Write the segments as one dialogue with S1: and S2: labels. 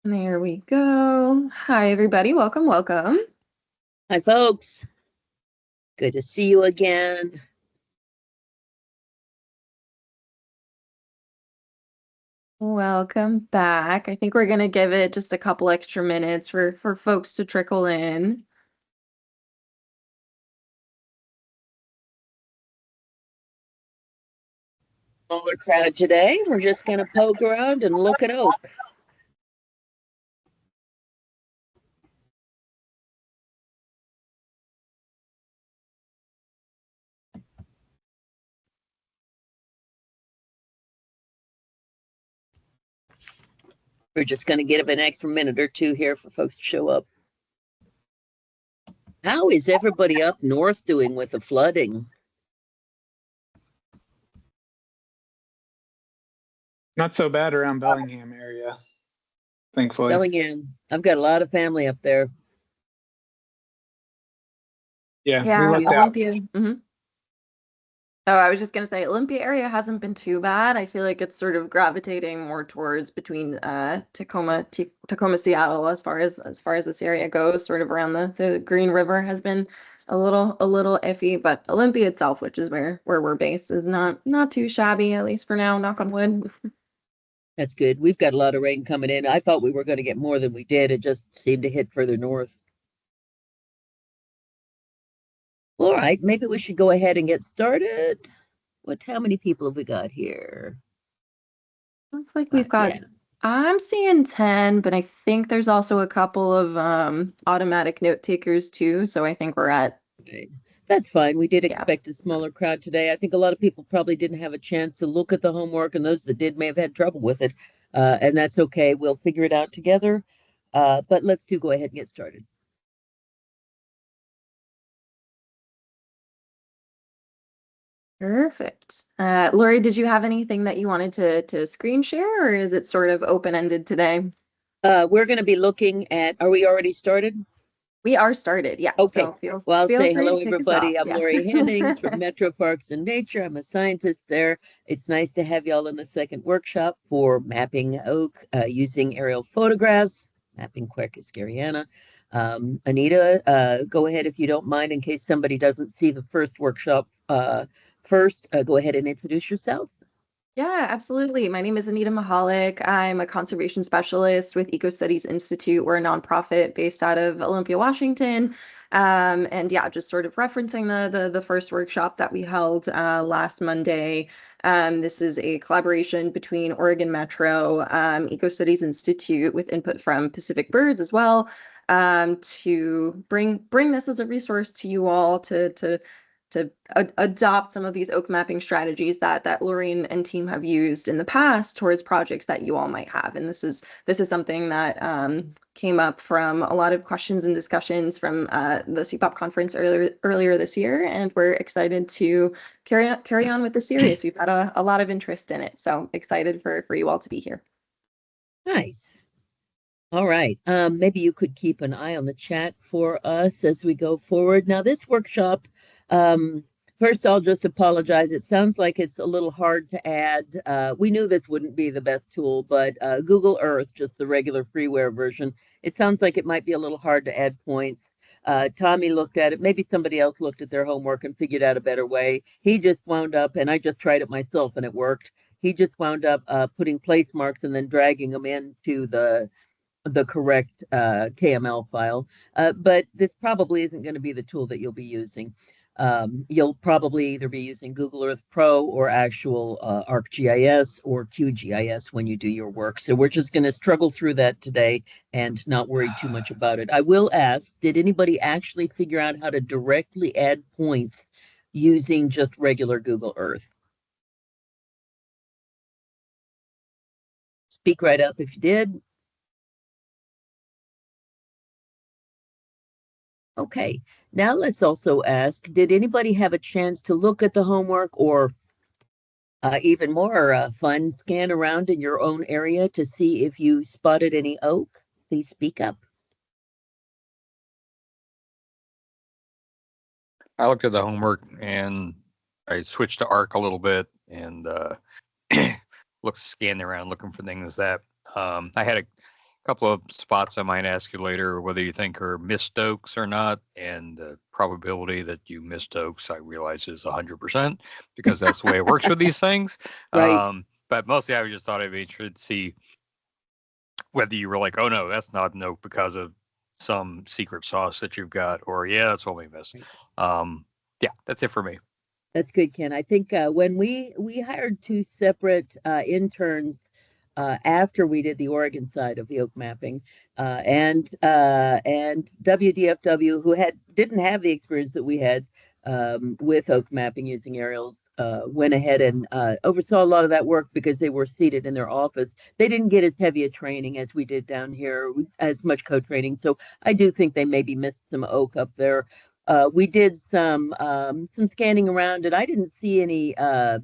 S1: There we go. Hi, everybody. Welcome, welcome.
S2: Hi, folks. Good to see you again.
S1: Welcome back. I think we're going to give it just a couple extra minutes for folks to trickle in.
S2: Smaller crowd today. We're just going to poke around and look at oak. We're just going to give an extra minute or two here for folks to show up. How is everybody up north doing with the flooding?
S3: Not so bad around Bellingham area, thankfully.
S2: Bellingham. I've got a lot of family up there.
S3: Yeah,
S1: Yeah,
S3: we lucked out.
S1: Olympia. Oh, I was just going to say Olympia area hasn't been too bad. I feel like it's sort of gravitating more towards between Tacoma, Seattle as far as this area goes. Sort of around the Green River has been a little iffy, but Olympia itself, which is where we're based, is not too shabby, at least for now, knock on wood.
S2: That's good. We've got a lot of rain coming in. I thought we were going to get more than we did. It just seemed to hit further north. All right, maybe we should go ahead and get started. How many people have we got here?
S1: Looks like we've got, yeah. I'm seeing 10, but I think there's also a couple of automatic note takers too. So I think we're at.
S2: Right. That's fine. We did expect a smaller crowd today. I think a lot of people probably didn't have a chance to look at the homework, and those that did may have had trouble with it. And that's okay. We'll figure it out together. But let's go ahead and get started.
S1: Perfect. Lori, did you have anything that you wanted to screen share, or is it sort of open-ended today?
S2: We're going to be looking at, are we already started?
S1: We are started, yeah.
S2: Okay.
S1: So
S2: I'll say hello,
S1: to
S2: everybody. I'm
S1: yes.
S2: Lori Hennings from Metro Parks and Nature. I'm a scientist there. It's nice to have y'all in the second workshop for mapping oak using aerial photographs, mapping Quercus garryana. Anita, go ahead if you don't mind, in case somebody doesn't see the first workshop first. Go ahead and introduce yourself.
S1: Yeah, absolutely. My name is Anita Mahalik. I'm a conservation specialist with Ecostudies Institute. We're a nonprofit based out of Olympia, Washington. And yeah, just sort of referencing the first workshop that we held last Monday. This is a collaboration between Oregon Metro, Ecostudies Institute, with input from Pacific Birds as well, to bring this as a resource to you all to adopt some of these oak mapping strategies that Lori and team have used in the past towards projects that you all might have. And this is something that came up from a lot of questions and discussions from the CPOP conference earlier this year, and we're excited to carry on with the series. We've had a lot of interest in it, so excited for you all to be here.
S2: Nice. All right. Maybe you could keep an eye on the chat for us as we go forward. Now, this workshop, first, I'll just apologize. It sounds like it's a little hard to add. We knew this wouldn't be the best tool, but Google Earth, just the regular freeware version, it sounds like it might be a little hard to add points. Tommy looked at it. Maybe somebody else looked at their homework and figured out a better way. He just wound up, and I just tried it myself and it worked. He just wound up putting place marks and then dragging them into the correct KML file, but this probably isn't going to be the tool that you'll be using. You'll probably either be using Google Earth Pro or actual ArcGIS or QGIS when you do your work. So we're just going to struggle through that today and not worry too much about it. I will ask, did anybody actually figure out how to directly add points using just regular Google Earth? Speak right up if you did. Okay, now let's also ask, did anybody have a chance to look at the homework or even more fun, scan around in your own area to see if you spotted any oak? Please speak up.
S4: I looked at the homework and I switched to ARC a little bit and scanned around looking for things that I had a couple of spots I might ask you later whether you think are missed oaks or not, and the probability that you missed oaks, I realize, is 100% because that's the way it works with these things.
S2: Right.
S4: But mostly, I just thought I'd be interested to see whether you were like, oh no, that's not an oak because of some secret sauce that you've got, or yeah, that's what we missed. Yeah, that's it for me.
S2: That's good, Ken. I think when we hired two separate interns after we did the Oregon side of the oak mapping, and WDFW, who didn't have the experience that we had with oak mapping using aerials, went ahead and oversaw a lot of that work because they were seated in their office. They didn't get as heavy a training as we did down here, as much co-training. So I do think they maybe missed some oak up there. We did some scanning around, and I didn't see any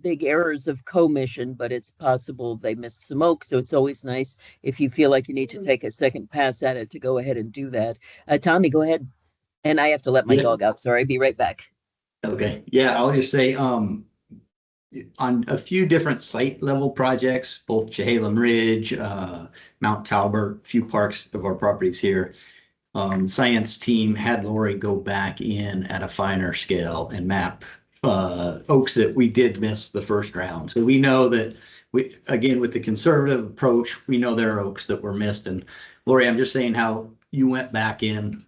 S2: big errors of commission, but it's possible they missed some oak. So it's always nice if you feel like you need to take a second pass at it to go ahead and do that. Tommy, go ahead. And I have to let my dog out. Sorry, be right back.
S5: Okay. Yeah, I'll just say on a few different site level projects, both Chehalem Ridge, Mount Talbert, a few parks of our properties here. Science team had Lori go back in at a finer scale and map oaks that we did miss the first round. So we know that again, with the conservative approach, we know there are oaks that were missed. And Lori, I'm just saying how you went back in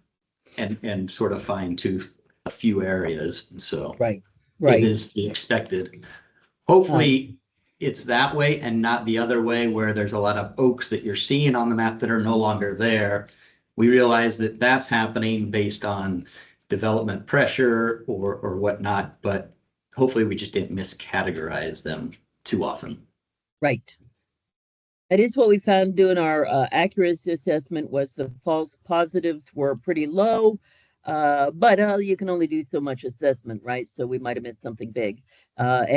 S5: and sort of fine tooth a few areas. And so
S2: right.
S5: It is to be expected. Hopefully it's that way and not the other way where there's a lot of oaks that you're seeing on the map that are no longer there. We realize that that's happening based on development pressure or whatnot, but hopefully we just didn't miscategorize them too often.
S2: Right. That is what we found doing our accuracy assessment was the false positives were pretty low, but you can only do so much assessment, right? So we might have missed something big. But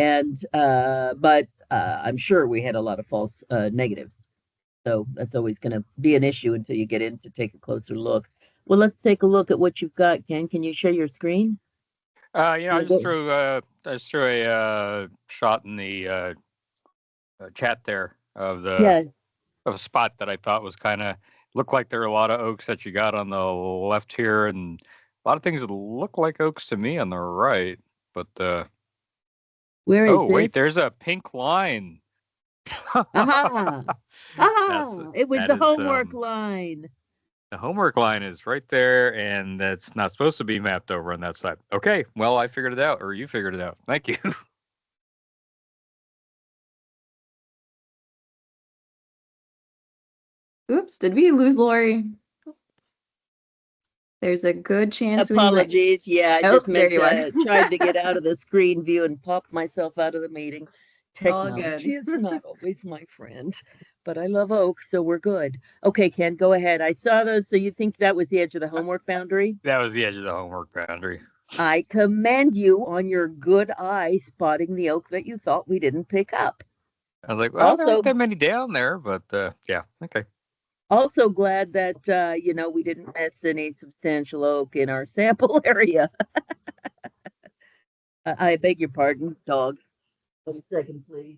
S2: I'm sure we had a lot of false negatives. So that's always going to be an issue until you get in to take a closer look. Well, let's take a look at what you've got, Ken. Can you share your screen?
S4: I just threw a shot in the chat there of a spot that I thought was kind of looked like there are a lot of oaks that you got on the left here, and a lot of things that look like oaks to me on the right. But
S2: where is this?
S4: Wait, there's a pink line.
S2: Aha! It was the homework line.
S4: The homework line is right there, and that's not supposed to be mapped over on that side. Okay, well, I figured it out, or you figured it out. Thank you.
S1: Oops, did we lose Lori? There's a good chance.
S2: Apologies. I just meant tried to get out of the screen view and popped myself out of the meeting. Technology is not always my friend, but I love oaks, so we're good. Okay, Ken, go ahead. I saw those. So you think that was the edge of the homework boundary?
S4: That was the edge of the homework boundary.
S2: I commend you on your good eye spotting the oak that you thought we didn't pick up.
S4: I was like, well, there aren't that many down there, but yeah, okay.
S2: Also glad that, we didn't miss any substantial oak in our sample area. I beg your pardon, dog. 1 second, please.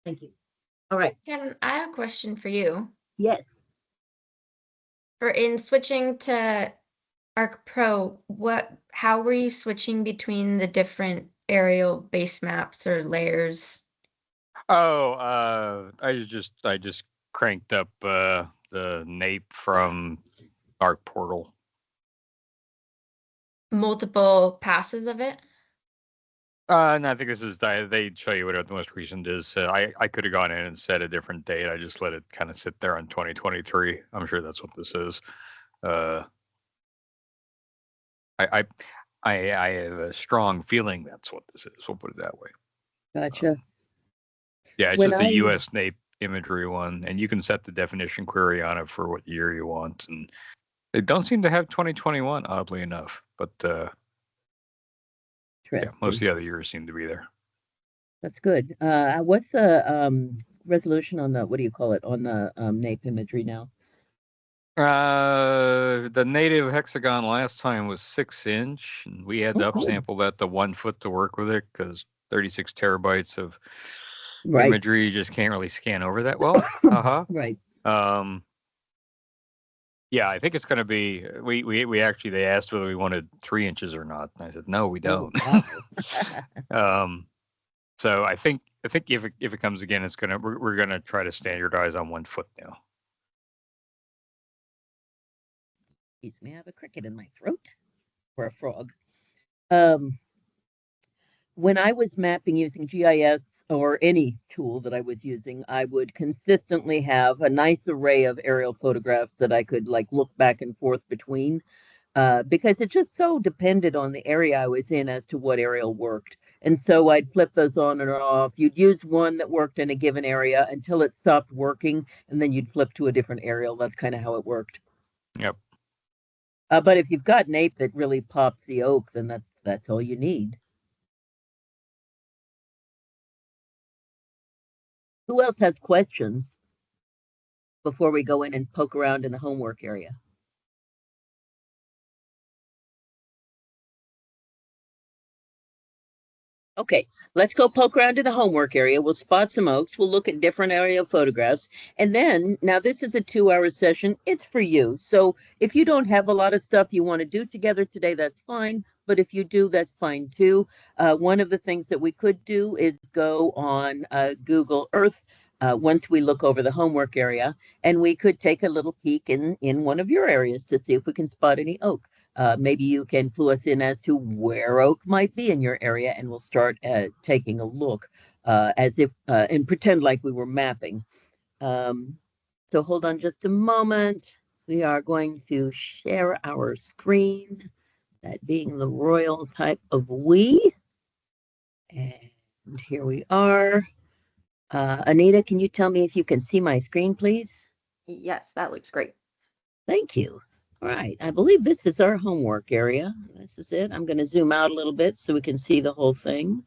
S2: Thank you. All right.
S6: Ken, I have a question for you.
S2: Yes.
S6: For in switching to Arc Pro, how were you switching between the different aerial base maps or layers?
S4: I just cranked up the NAPE from Arc Portal.
S6: Multiple passes of it?
S4: And I think this is they show you what the most recent is. I could have gone in and set a different date. I just let it kind of sit there on 2023. I'm sure that's what this is. I have a strong feeling that's what this is. We'll put it that way.
S2: Gotcha.
S4: Yeah, it's just the US NAPE imagery one, and you can set the definition query on it for what year you want. And they don't seem to have 2021, oddly enough, but yeah, most of the other years seem to be there.
S2: That's good. What's the resolution on the, what do you call it, on the NAPE imagery now?
S4: The native hexagon last time was 6-inch, and we had to upsample that to 1 foot to work with it because 36 terabytes of
S2: Right.
S4: imagery you just can't really scan over that well.
S2: Right.
S4: Yeah, I think it's going to be. We actually they asked whether we wanted 3 inches or not. And I said no, we don't.
S2: Wow.
S4: So I think if it comes again, we're gonna try to standardize on 1 foot now.
S2: Excuse me, I have a cricket in my throat, or a frog. When I was mapping using GIS or any tool that I was using, I would consistently have a nice array of aerial photographs that I could like look back and forth between, because it just so depended on the area I was in as to what aerial worked. And so I'd flip those on and off. You'd use one that worked in a given area until it stopped working, and then you'd flip to a different aerial. That's kind of how it worked.
S4: Yep.
S2: But if you've got an ape that really pops the oak, then that's all you need. Who else has questions before we go in and poke around in the homework area? Okay, let's go poke around in the homework area. We'll spot some oaks. We'll look at different aerial photographs. And then, now this is a 2-hour session. It's for you. So if you don't have a lot of stuff you want to do together today, that's fine. But if you do, that's fine too. One of the things that we could do is go on Google Earth once we look over the homework area, and we could take a little peek in one of your areas to see if we can spot any oak. Maybe you can clue us in as to where oak might be in your area, and we'll start taking a look as if and pretend like we were mapping. So hold on just a moment. We are going to share our screen, that being the royal type of we. And here we are. Anita, can you tell me if you can see my screen, please?
S1: Yes, that looks great.
S2: Thank you. All right, I believe this is our homework area. This is it. I'm going to zoom out a little bit so we can see the whole thing.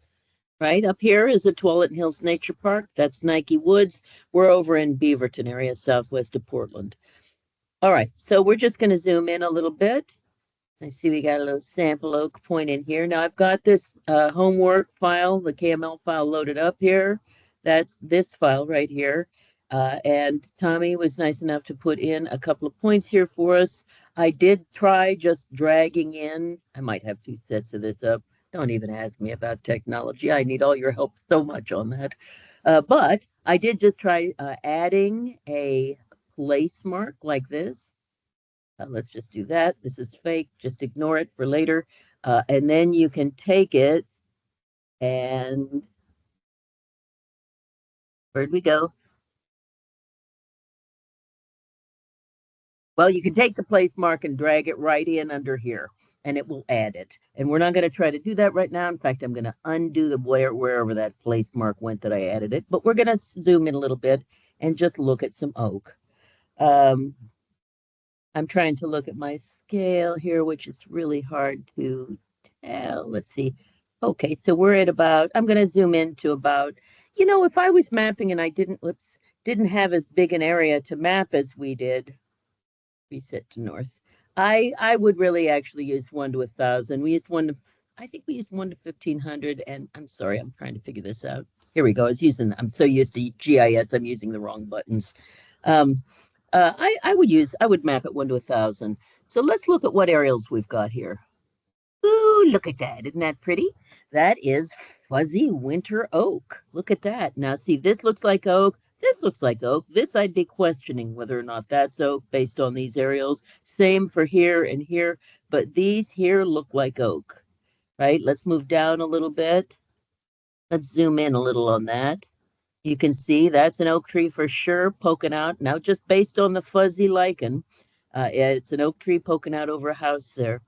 S2: Right up here is the Tualatin Hills Nature Park. That's Nike Woods. We're over in Beaverton area, southwest of Portland. All right, so we're just going to zoom in a little bit. I see we got a little sample oak point in here. Now I've got this homework file, the KML file loaded up here. That's this file right here. And Tommy was nice enough to put in a couple of points here for us. I did try just dragging in. I might have 2 sets of this up. Don't even ask me about technology. I need all your help so much on that. But I did just try adding a place mark like this. Let's just do that. This is fake. Just ignore it for later. And then you can take it and where'd we go? Well, you can take the place mark and drag it right in under here, and it will add it. And we're not going to try to do that right now. In fact, I'm going to undo the wherever that place mark went that I added it. But we're going to zoom in a little bit and just look at some oak. I'm trying to look at my scale here, which is really hard to tell. Let's see. Okay, so we're at about, I'm going to zoom in to about, if I was mapping and I didn't have as big an area to map as we did, reset to north, I would really actually use 1 to 1,000. We used I think we used 1 to 1,500, and I'm sorry, I'm trying to figure this out. Here we go. I'm so used to GIS, I'm using the wrong buttons. I would map it 1 to 1,000. So let's look at what aerials we've got here. Ooh, look at that. Isn't that pretty? That is fuzzy winter oak. Look at that. Now see, this looks like oak. This looks like oak. This I'd be questioning whether or not that's oak based on these aerials. Same for here and here, but these here look like oak, right? Let's move down a little bit. Let's zoom in a little on that. You can see that's an oak tree for sure poking out. Now, just based on the fuzzy lichen, it's an oak tree poking out over a house there.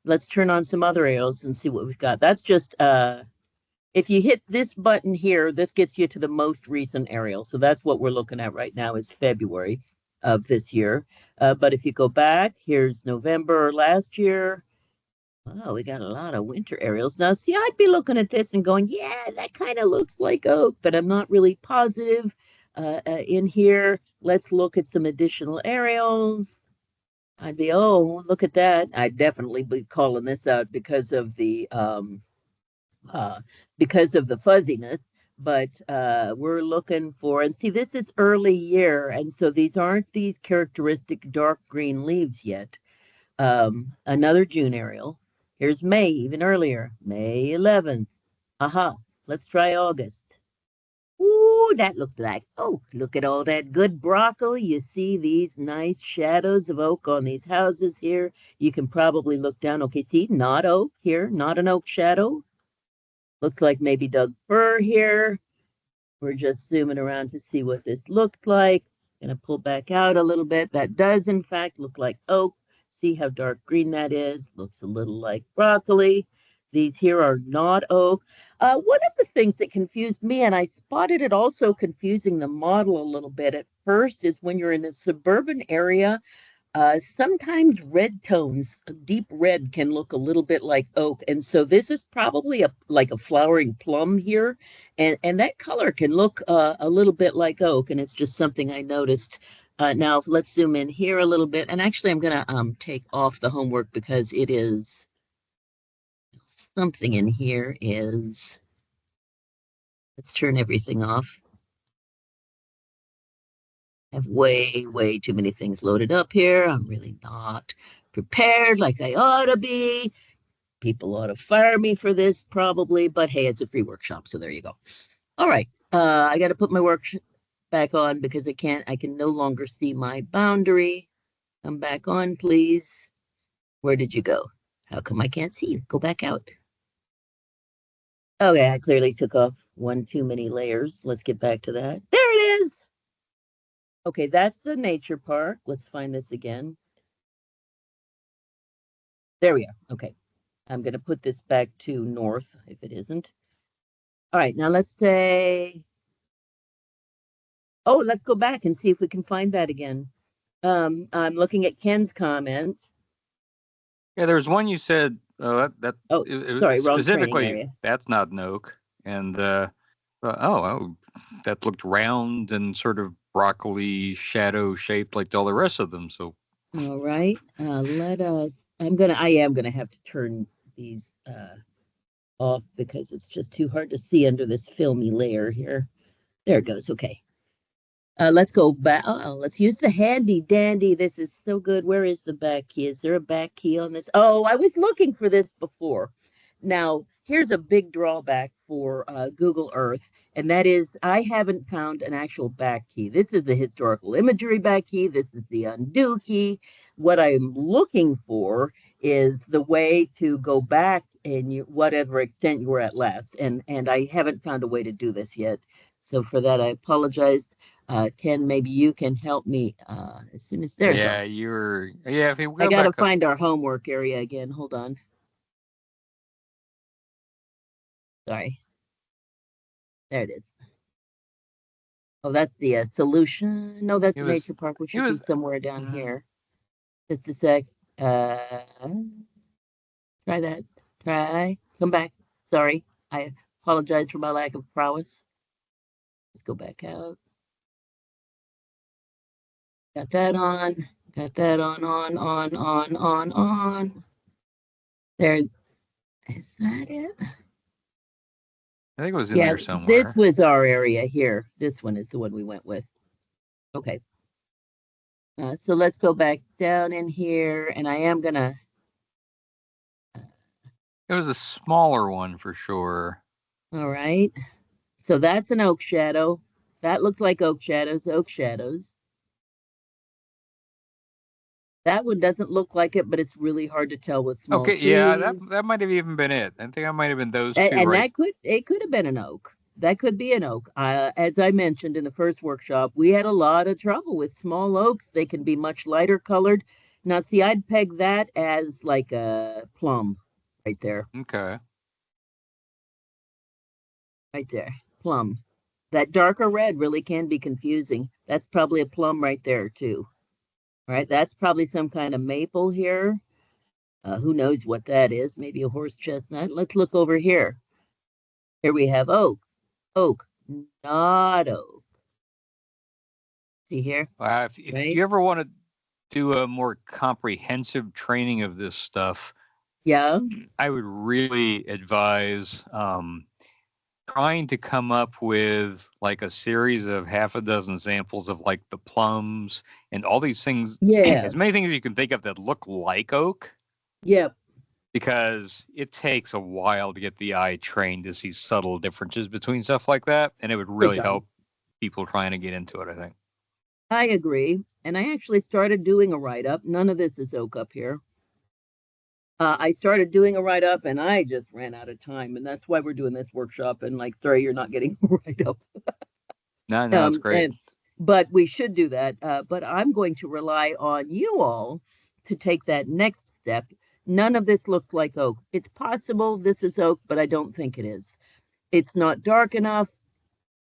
S2: Let's turn on some other aerials and see what we've got. That's just, if you hit this button here, this gets you to the most recent aerial. So that's what we're looking at right now is February of this year. But if you go back, here's November last year. Oh, we got a lot of winter aerials. Now, see, I'd be looking at this and going, yeah, that kind of looks like oak, but I'm not really positive in here. Let's look at some additional aerials. I'd be, oh, look at that. I'd definitely be calling this out because of the fuzziness. but we're looking for, and see, this is early year, and so these aren't these characteristic dark green leaves yet. Another June aerial. Here's May, even earlier, May 11th. Aha, let's try August. Ooh, that looked like oak. Look at all that good broccoli. You see these nice shadows of oak on these houses here. You can probably look down. Okay, see, not oak here, not an oak shadow. Looks like maybe Doug fir here. We're just zooming around to see what this looked like. Gonna pull back out a little bit. That does in fact look like oak. See how dark green that is. Looks a little like broccoli. These here are not oak. One of the things that confused me, and I spotted it also confusing the model a little bit at first, is when you're in a suburban area, sometimes red tones, deep red, can look a little bit like oak. And so this is probably like a flowering plum here. And that color can look a little bit like oak. And it's just something I noticed. Now, let's zoom in here a little bit. And actually, I'm going to take off the homework because it is something in here is, let's turn everything off. Have way too many things loaded up here. I'm really not prepared like I ought to be. People ought to fire me for this probably, but hey, it's a free workshop, so there you go. All right, I got to put my work back on because I can no longer see my boundary. Come back on, please. Where did you go? How come I can't see you? Go back out. Okay, I clearly took off one too many layers. Let's get back to that. There it is. Okay, that's the nature park. Let's find this again. There we are. Okay. I'm going to put this back to north if it isn't. All right, now let's say, oh, let's go back and see if we can find that again. I'm looking at Ken's comment.
S4: Yeah, there's one you said,
S2: sorry, wrong
S4: specifically,
S2: area.
S4: That's not an oak. And, that looked round and sort of broccoli shadow shaped like all the rest of them. So,
S2: all right, I am gonna have to turn these off because it's just too hard to see under this filmy layer here. There it goes. Okay. Let's go back. Let's use the handy dandy. This is so good. Where is the back key? Is there a back key on this? Oh, I was looking for this before. Now, here's a big drawback for Google Earth, and that is I haven't found an actual back key. This is the historical imagery back key. This is the undo key. What I'm looking for is the way to go back in whatever extent you were at last, and I haven't found a way to do this yet. So for that, I apologize. Ken, maybe you can help me as soon as there's
S4: if you go
S2: I gotta
S4: back
S2: find our homework area again. Hold on. Sorry. There it is. Oh, that's the solution. No, that's the nature park. We should be somewhere down here. Just a sec. Try that. Come back. Sorry. I apologize for my lack of prowess. Let's go back out. Got that on. Got that on. There. Is that it?
S4: I think it was in there somewhere.
S2: This was our area here. This one is the one we went with. Okay. So let's go back down in here, and I am gonna.
S4: It was a smaller one for sure.
S2: All right. So that's an oak shadow. That looks like oak shadows. That one doesn't look like it, but it's really hard to tell with small trees.
S4: Yeah, that might have even been it. I think I might have been those two.
S2: And right? It could have been an oak. That could be an oak. As I mentioned in the first workshop, we had a lot of trouble with small oaks. They can be much lighter colored. Now, see, I'd peg that as like a plum right there.
S4: Okay.
S2: Right there, plum. That darker red really can be confusing. That's probably a plum right there too. All right, that's probably some kind of maple here. Who knows what that is? Maybe a horse chestnut. Let's look over here. Here we have oak, not oak. See here?
S4: If you ever want to do a more comprehensive training of this stuff,
S2: yeah,
S4: I would really advise trying to come up with like a series of half a dozen samples of like the plums and all these things.
S2: Yeah.
S4: As many things as you can think of that look like oak.
S2: Yep.
S4: Because it takes a while to get the eye trained to see subtle differences between stuff like that. And it would really help people trying to get into it, I think.
S2: I agree. And I actually started doing a write-up. None of this is oak up here. I started doing a write-up and I just ran out of time. And that's why we're doing this workshop. And like, sorry, you're not getting a write-up.
S4: No, that's great.
S2: But we should do that. But I'm going to rely on you all to take that next step. None of this looks like oak. It's possible this is oak, but I don't think it is. It's not dark enough.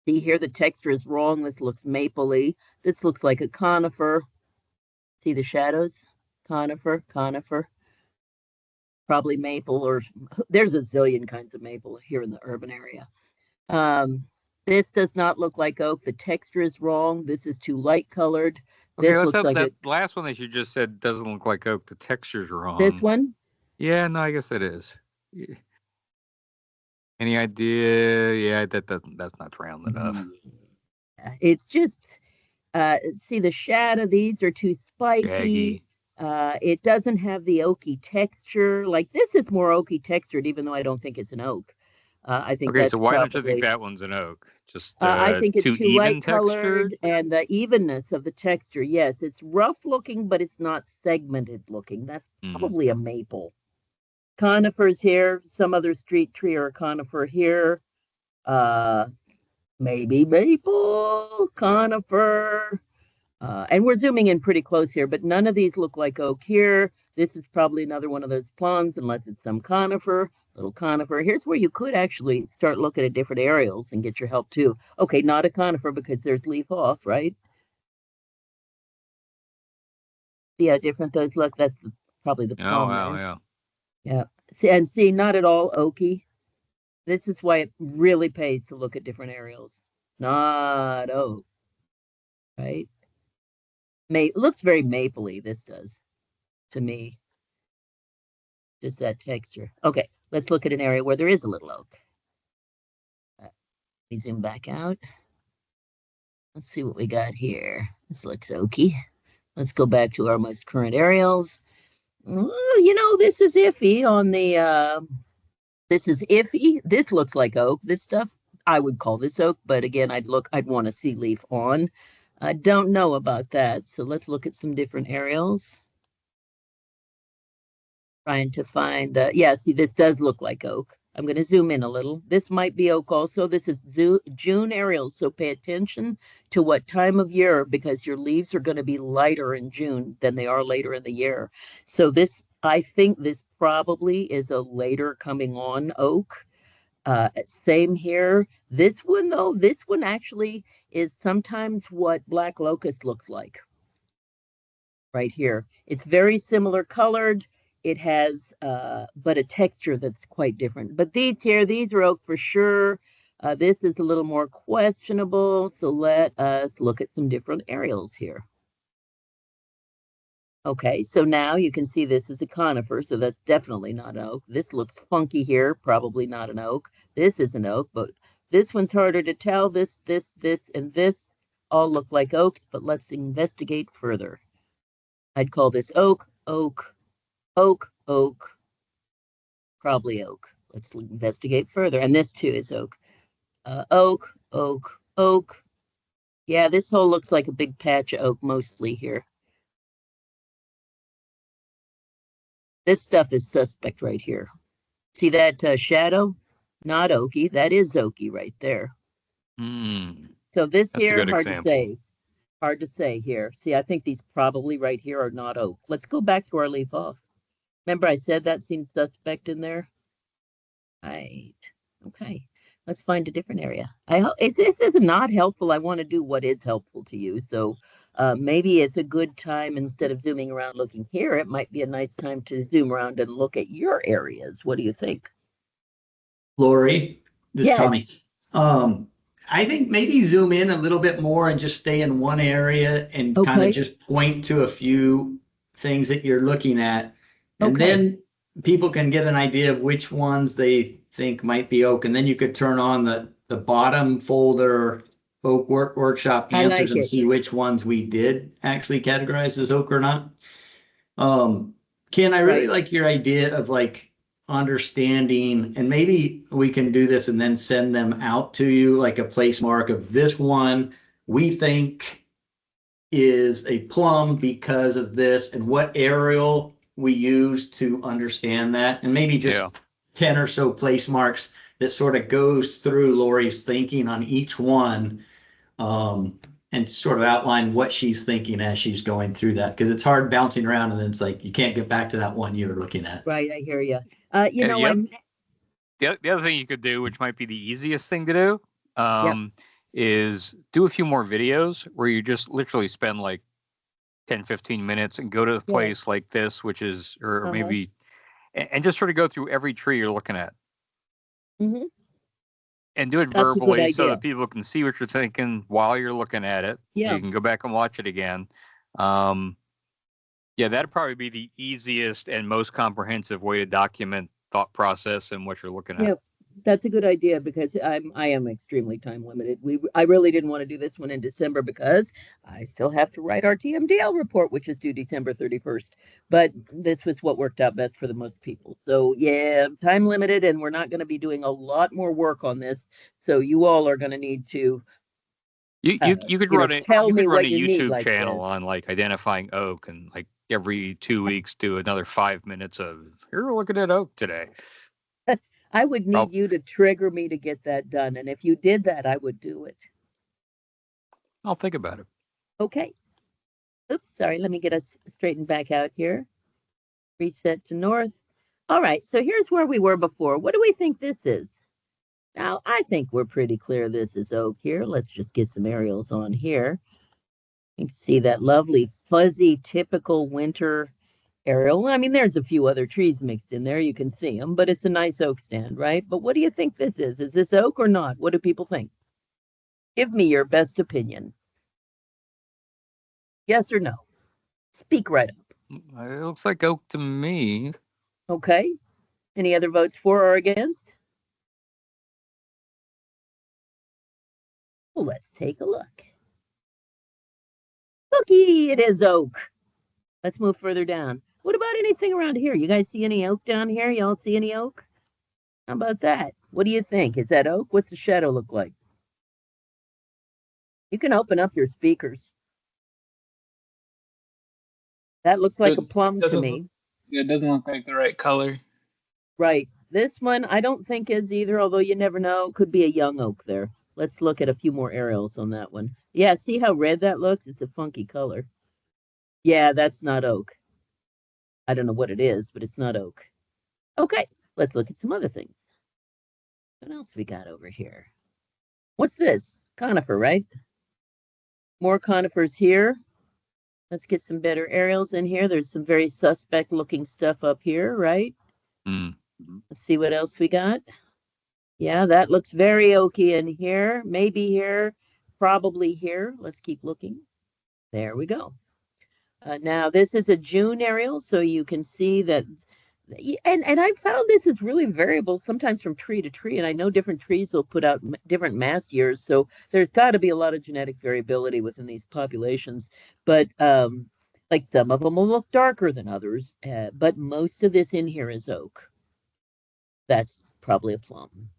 S2: See here, the texture is wrong. This looks mapley. This looks like a conifer. See the shadows? Conifer, conifer. Probably maple, or there's a zillion kinds of maple here in the urban area. This does not look like oak. The texture is wrong. This is too light colored.
S4: Okay, let's hope that last one that you just said doesn't look like oak. The texture's wrong.
S2: This one?
S4: Yeah, no, I guess it is. Any idea? Yeah, that's not round enough.
S2: It's just see the shadow. These are too spiky. It doesn't have the oaky texture. Like this is more oaky textured, even though I don't think it's an oak. I think.
S4: Okay, so why don't you think that one's an oak? Just
S2: I think it's too light
S4: colored,
S2: and the evenness of the texture. Yes, it's rough looking, but it's not segmented looking. That's probably a maple. Conifers here, some other street tree or a conifer here. Maybe maple, conifer. And we're zooming in pretty close here, but none of these look like oak here. This is probably another one of those plums, unless it's some conifer, little conifer. Here's where you could actually start looking at different aerials and get your help too. Okay, not a conifer because there's leaf off, right? See how different those look? That's probably the plum.
S4: Oh, wow, yeah.
S2: Yeah. See, not at all oaky. This is why it really pays to look at different aerials. Not oak, right? Looks very mapley, this does, to me. Just that texture. Okay, let's look at an area where there is a little oak. Let me zoom back out. Let's see what we got here. This looks oaky. Let's go back to our most current aerials. You know, this is iffy on the, this is iffy. This looks like oak. This stuff, I would call this oak, but again, I'd want a sea leaf on. I don't know about that. So let's look at some different aerials. Trying to find, yeah, see, this does look like oak. I'm going to zoom in a little. This might be oak also. This is June aerials, so pay attention to what time of year, because your leaves are going to be lighter in June than they are later in the year. So this, I think this probably is a later coming on oak. Same here. This one, though, this one actually is sometimes what black locust looks like. Right here. It's very similar colored. It has, but a texture that's quite different. But these here, these are oak for sure. This is a little more questionable. So let us look at some different aerials here. Okay, so now you can see this is a conifer, so that's definitely not an oak. This looks funky here, probably not an oak. This is an oak, but this one's harder to tell. This, and this all look like oaks, but let's investigate further. I'd call this oak, oak, oak, oak, probably oak. Let's investigate further. And this too is oak. Oak, oak, oak. Yeah, this whole looks like a big patch of oak mostly here. This stuff is suspect right here. See that shadow? Not oaky. That is oaky right there. So this
S4: That's
S2: here, hard to say. Hard to say here. See, I think these probably right here are not oak. Let's go back to our leaf off. Remember I said that seems suspect in there? Right. Okay. Let's find a different area. I hope if this is not helpful, I want to do what is helpful to you. So maybe it's a good time, instead of zooming around looking here, it might be a nice time to zoom around and look at your areas. What do you think?
S5: Lori, this is Tommy. I think maybe zoom in a little bit more and just stay in one area and kind of just point to a few things that you're looking at. And then people can get an idea of which ones they think might be oak, and then you could turn on the bottom folder oak workshop
S2: I
S5: answers
S2: like
S5: and
S2: it.
S5: see which ones we did actually categorize as oak or not. Ken, I really like your idea of like understanding, and maybe we can do this and then send them out to you like a place mark of this one we think is a plum because of this, and what aerial we use to understand that, and maybe just
S4: Yeah.
S5: 10 or so place marks that sort of goes through Lori's thinking on each one, and sort of outline what she's thinking as she's going through that, because it's hard bouncing around and then it's like you can't get back to that one you were looking at.
S2: Right, I hear you.
S4: The other thing you could do, which might be the easiest thing to do, is do a few more videos where you just literally spend like 10, 15 minutes and go to a place like this, which is, or maybe, and just sort of go through every tree you're looking at.
S2: Mm-hmm.
S4: And do it verbally so that people can see what you're thinking while you're looking at it. Yeah. You can go back and watch it again. That'd probably be the easiest and most comprehensive way to document thought process and what you're looking at.
S2: Yeah, that's a good idea, because I am extremely time limited. I really didn't want to do this one in December because I still have to write our TMDL report, which is due December 31st. But this was what worked out best for the most people. So yeah, time limited, and we're not going to be doing a lot more work on this. So you all are going to need to
S4: you could run a YouTube
S2: like
S4: channel on like identifying oak, and like every 2 weeks do another 5 minutes of here we're looking at oak today.
S2: I would need you to trigger me to get that done. And if you did that, I would do it.
S4: I'll think about it.
S2: Okay. Oops, sorry. Let me get us straightened back out here. Reset to north. All right. So here's where we were before. What do we think this is? Now, I think we're pretty clear this is oak here. Let's just get some aerials on here. You can see that lovely, fuzzy, typical winter aerial. I mean, there's a few other trees mixed in there. You can see them, but it's a nice oak stand, right? But what do you think this is? Is this oak or not? What do people think? Give me your best opinion. Yes or no? Speak right up.
S4: It looks like oak to me.
S2: Okay. Any other votes for or against? Well, let's take a look. Looky, it is oak. Let's move further down. What about anything around here? You guys see any oak down here? Y'all see any oak? How about that? What do you think? Is that oak? What's the shadow look like? You can open up your speakers. That looks like a plum to me.
S3: It doesn't look like the right color.
S2: Right. This one I don't think is either, although you never know. Could be a young oak there. Let's look at a few more aerials on that one. Yeah, see how red that looks? It's a funky color. Yeah, that's not oak. I don't know what it is, but it's not oak. Okay, let's look at some other things. What else we got over here? What's this? Conifer, right? More conifers here. Let's get some better aerials in here. There's some very suspect looking stuff up here, right? Let's see what else we got. Yeah, that looks very oaky in here. Maybe here, probably here. Let's keep looking. There we go. Now, this is a June aerial, so you can see that. And I found this is really variable sometimes from tree to tree. And I know different trees will put out different mass years. So there's got to be a lot of genetic variability within these populations. But like some of them will look darker than others. But most of this in here is oak. That's probably a plum.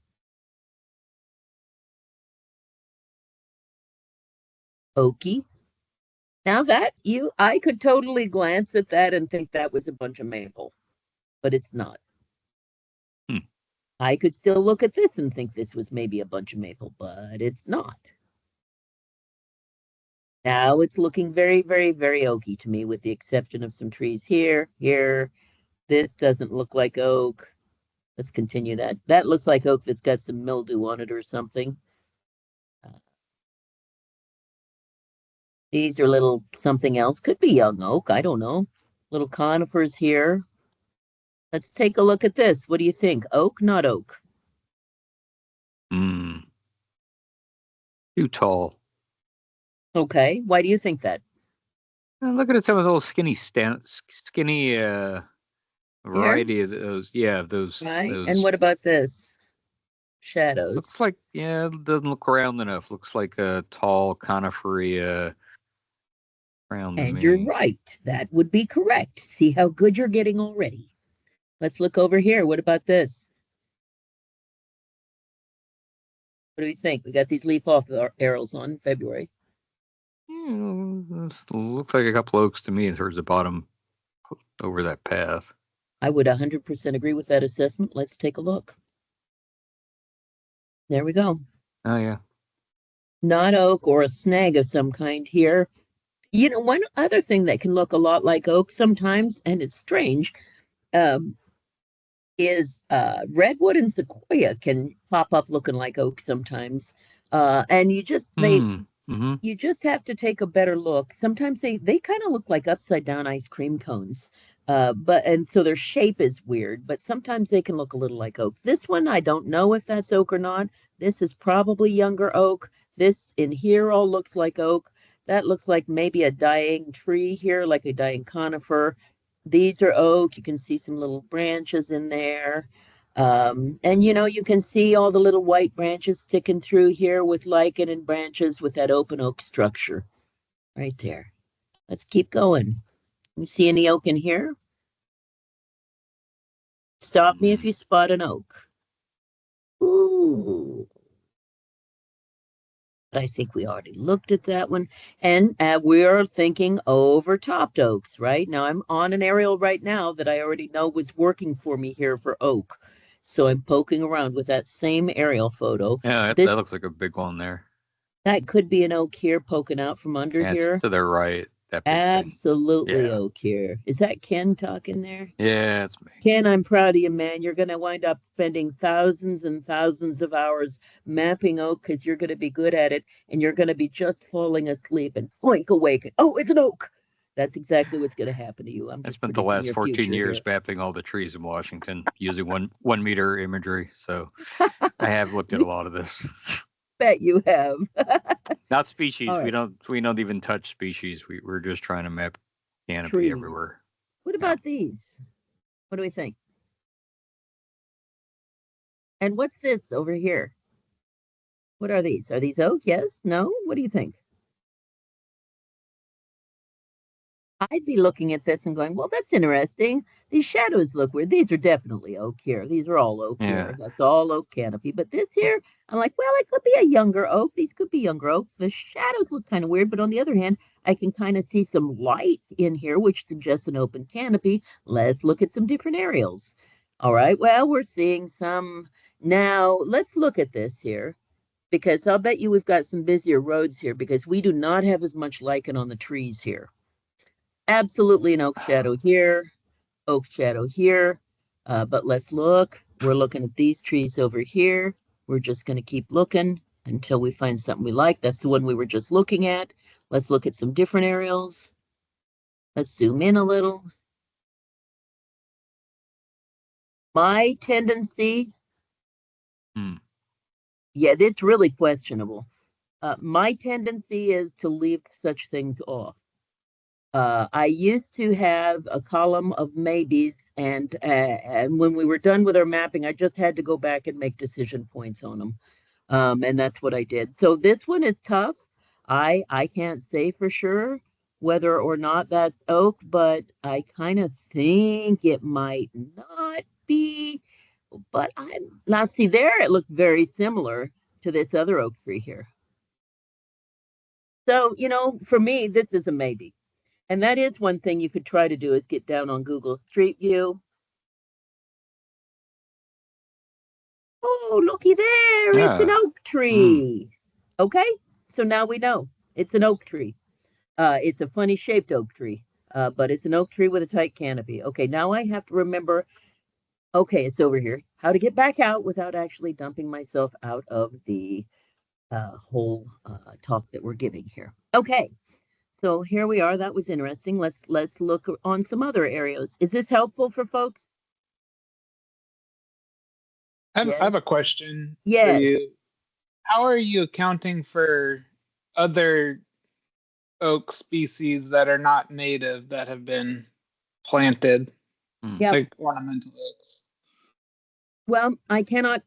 S2: Oaky. Now that I could totally glance at that and think that was a bunch of maple, but it's not. I could still look at this and think this was maybe a bunch of maple, but it's not. Now it's looking very, very, very oaky to me, with the exception of some trees here. This doesn't look like oak. Let's continue that. That looks like oak that's got some mildew on it or something. These are little something else. Could be young oak. I don't know. Little conifers here. Let's take a look at this. What do you think? Oak, not oak?
S4: Too tall.
S2: Okay. Why do you think that?
S4: Look at some of those skinny variety of those. Yeah, those.
S2: Right.
S4: Those.
S2: And what about this? Shadows.
S4: Looks like, yeah, it doesn't look round enough. Looks like a tall conifery round to
S2: And
S4: me.
S2: you're right. That would be correct. See how good you're getting already. Let's look over here. What about this? What do we think? We got these leaf off arrows on February.
S4: Looks like a couple oaks to me towards the bottom over that path.
S2: I would 100% agree with that assessment. Let's take a look. There we go.
S4: Oh, yeah.
S2: Not oak or a snag of some kind here. You know, one other thing that can look a lot like oak sometimes, and it's strange, is redwood and sequoia can pop up looking like oak sometimes. And you just you just have to take a better look. Sometimes they kind of look like upside down ice cream cones. And so their shape is weird, but sometimes they can look a little like oak. This one, I don't know if that's oak or not. This is probably younger oak. This in here all looks like oak. That looks like maybe a dying tree here, like a dying conifer. These are oak. You can see some little branches in there. And you know, you can see all the little white branches sticking through here with lichen and branches with that open oak structure right there. Let's keep going. You see any oak in here? Stop me if you spot an oak. Ooh. I think we already looked at that one. And we're thinking overtopped oaks, right? Now I'm on an aerial right now that I already know was working for me here for oak. So I'm poking around with that same aerial photo.
S4: Yeah, that looks like a big one there.
S2: That could be an oak here poking out from under here.
S4: It's to the right. That big
S2: Absolutely
S4: thing. Yeah.
S2: oak here. Is that Ken talking there?
S4: Yeah, it's me.
S2: Ken, I'm proud of you, man. You're going to wind up spending thousands and thousands of hours mapping oak because you're going to be good at it, and you're going to be just falling asleep and oink awake. Oh, it's an oak. That's exactly what's going to happen to you.
S4: I spent the last 14 years mapping all the trees in Washington using 1 meter imagery. So I have looked at a lot of this.
S2: Bet you have.
S4: Not species. Right. We don't even touch species. We're just trying to map canopy everywhere.
S2: What about these? What do we think? And what's this over here? What are these? Are these oak? Yes? No? What do you think? I'd be looking at this and going, well, that's interesting. These shadows look weird. These are definitely oak here. These are all oak here. That's all oak canopy. But this here, I'm like, well, it could be a younger oak. These could be younger oaks. The shadows look kind of weird. But on the other hand, I can kind of see some light in here, which suggests an open canopy. Let's look at some different aerials. All right. Well, we're seeing some. Now, let's look at this here, because I'll bet you we've got some busier roads here because we do not have as much lichen on the trees here. Absolutely an oak shadow here, oak shadow here. But let's look. We're looking at these trees over here. We're just going to keep looking until we find something we like. That's the one we were just looking at. Let's look at some different aerials. Let's zoom in a little. My tendency, yeah, that's really questionable. My tendency is to leave such things off. I used to have a column of maybes, and when we were done with our mapping, I just had to go back and make decision points on them. And that's what I did. So this one is tough. I can't say for sure whether or not that's oak, but I kind of think it might not be. But now see there, it looked very similar to this other oak tree here. So, you know, for me, this is a maybe. And that is one thing you could try to do is get down on Google Street View. Oh, looky there. Yeah. It's an oak tree. Okay. So now we know it's an oak tree. It's a funny shaped oak tree, but it's an oak tree with a tight canopy. Okay. Now I have to remember, okay, it's over here. How to get back out without actually dumping myself out of the whole talk that we're giving here. Okay. So here we are. That was interesting. Let's look on some other areas. Is this helpful for folks?
S3: I have a question for
S2: Yes.
S3: you. How are you accounting for other oak species that are not native that have been planted?
S2: Yeah.
S3: Like ornamental oaks.
S2: Well, I cannot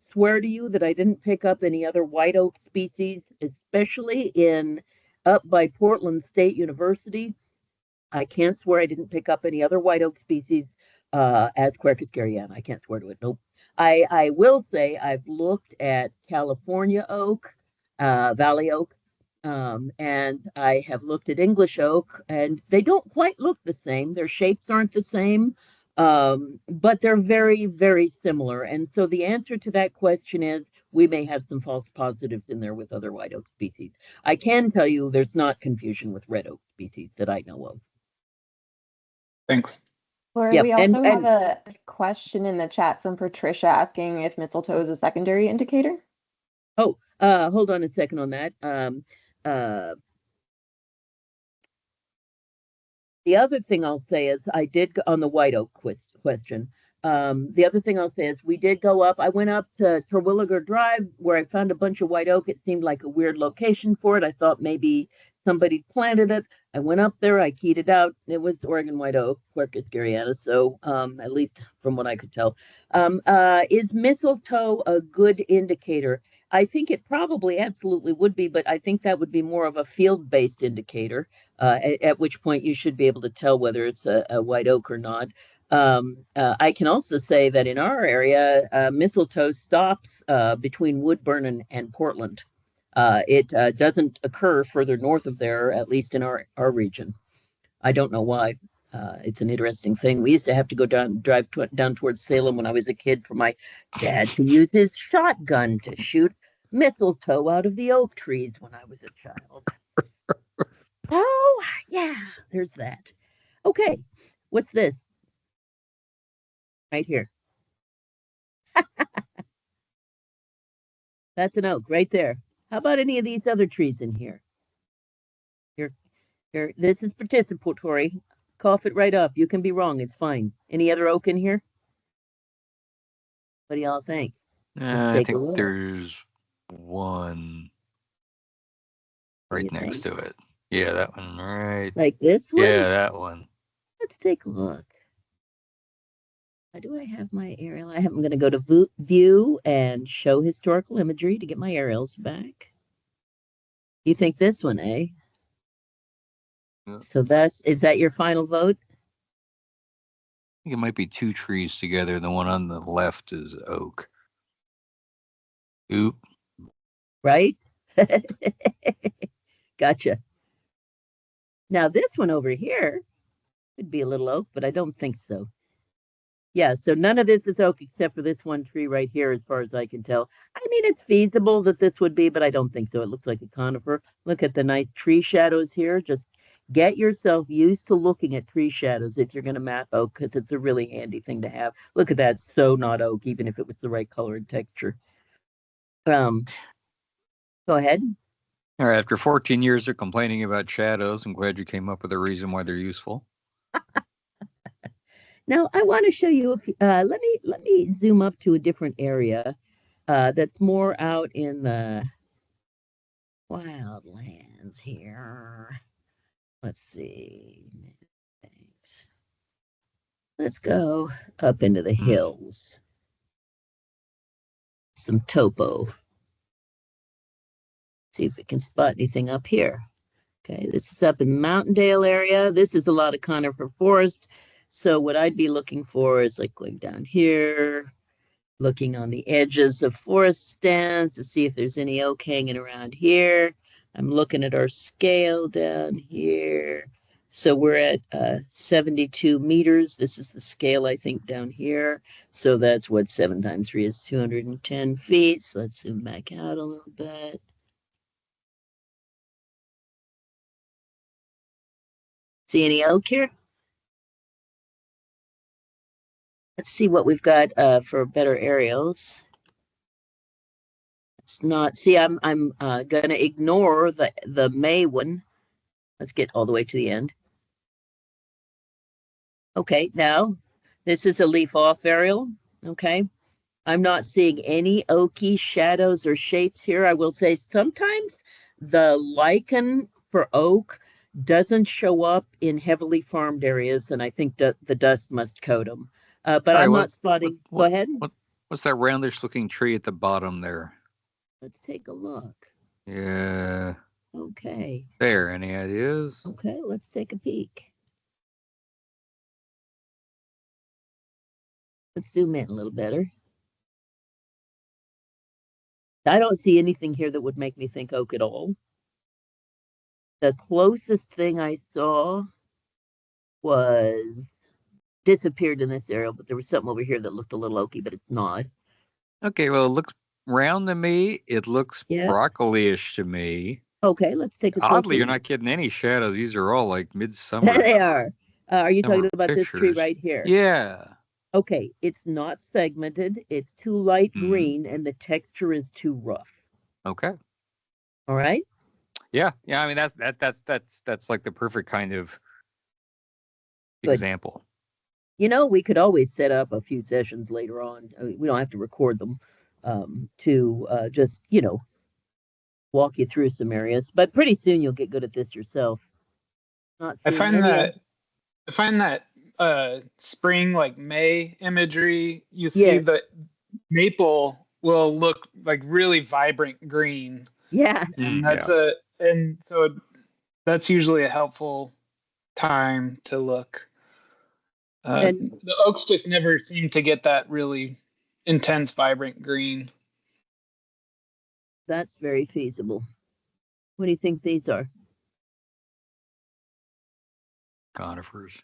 S2: swear to you that I didn't pick up any other white oak species, especially in up by Portland State University. I can't swear I didn't pick up any other white oak species as Quercus garryana. I can't swear to it. Nope. I will say I've looked at California oak, valley oak, and I have looked at English oak, and they don't quite look the same. Their shapes aren't the same, but they're very, very similar. And so the answer to that question is we may have some false positives in there with other white oak species. I can tell you there's not confusion with red oak species that I know of.
S3: Thanks.
S1: Lori,
S2: Yep.
S1: we also have a question in the chat from Patricia asking if mistletoe is a secondary indicator.
S2: Oh, hold on a second on that. The other thing I'll say is I did on the white oak question. The other thing I'll say is we did go up. I went up to Terwilliger Drive where I found a bunch of white oak. It seemed like a weird location for it. I thought maybe somebody planted it. I went up there. I keyed it out. It was Oregon white oak, Quercus garryana. So at least from what I could tell, is mistletoe a good indicator? I think it probably absolutely would be, but I think that would be more of a field-based indicator. At which point you should be able to tell whether it's a white oak or not. I can also say that in our area, mistletoe stops between Woodburn and Portland. It doesn't occur further north of there, at least in our region. I don't know why. It's an interesting thing. We used to have to go drive down towards Salem when I was a kid for my dad to use his shotgun to shoot mistletoe out of the oak trees when I was a child. Oh, yeah, there's that. Okay, what's this? Right here. That's an oak right there. How about any of these other trees in here? Here, this is participatory. Cough it right up. You can be wrong. It's fine. Any other oak in here? What do y'all think?
S4: I think there's one right next to it. Yeah, that one right.
S2: Like this one?
S4: Yeah, that one.
S2: Let's take a look. Do I have my aerial? I'm going to go to view and show historical imagery to get my aerials back. You think this one, eh? Yeah. So is that your final vote?
S4: I think it might be two trees together. The one on the left is oak. Oop.
S2: Right? Gotcha. Now this one over here could be a little oak, but I don't think so. Yeah, so none of this is oak except for this one tree right here, as far as I can tell. I mean, it's feasible that this would be, but I don't think so. It looks like a conifer. Look at the nice tree shadows here. Just get yourself used to looking at tree shadows if you're going to map oak, because it's a really handy thing to have. Look at that, so not oak, even if it was the right color and texture. Go ahead.
S4: All right, after 14 years of complaining about shadows, I'm glad you came up with a reason why they're useful.
S2: Now I want to show you. Let me zoom up to a different area that's more out in the wildlands here. Let's see. Thanks. Let's go up into the hills. Some topo. See if we can spot anything up here. Okay, this is up in the Mountaindale area. This is a lot of conifer forest. So what I'd be looking for is like going down here, looking on the edges of forest stands to see if there's any oak hanging around here. I'm looking at our scale down here. So we're at 72 meters. This is the scale, I think, down here. So that's what 7 times 3 is 210 feet. So let's zoom back out a little bit. See any oak here? Let's see what we've got for better aerials. It's not, see, I'm gonna ignore the May one. Let's get all the way to the end. Okay, now this is a leaf off aerial. Okay, I'm not seeing any oaky shadows or shapes here. I will say sometimes the lichen for oak doesn't show up in heavily farmed areas, and I think the dust must coat them. But I'm not spotting. Go ahead.
S4: What's that roundish looking tree at the bottom there?
S2: Let's take a look.
S4: Yeah.
S2: Okay.
S4: There, any ideas?
S2: Okay, let's take a peek. Let's zoom in a little better. I don't see anything here that would make me think oak at all. The closest thing I saw was disappeared in this area, but there was something over here that looked a little oaky, but it's not.
S4: Okay, well, it looks round to me. It looks broccoli-ish to me.
S2: Okay, let's take a
S4: Oddly, you're not getting any shadows. These are all like midsummer.
S2: They are. Are you talking about this tree right here?
S4: Yeah.
S2: Okay, it's not segmented. It's too light green, and the texture is too rough.
S4: Okay.
S2: All right.
S4: Yeah. I mean, that's like the perfect kind of example.
S2: You know, we could always set up a few sessions later on. We don't have to record them to just, walk you through some areas. But pretty soon you'll get good at this yourself.
S3: I find that spring, like May imagery, you see that maple will look like really vibrant green.
S2: Yeah.
S3: And so that's usually a helpful time to look. And the oaks just never seem to get that really intense, vibrant green.
S2: That's very feasible. What do you think these are?
S4: Conifers.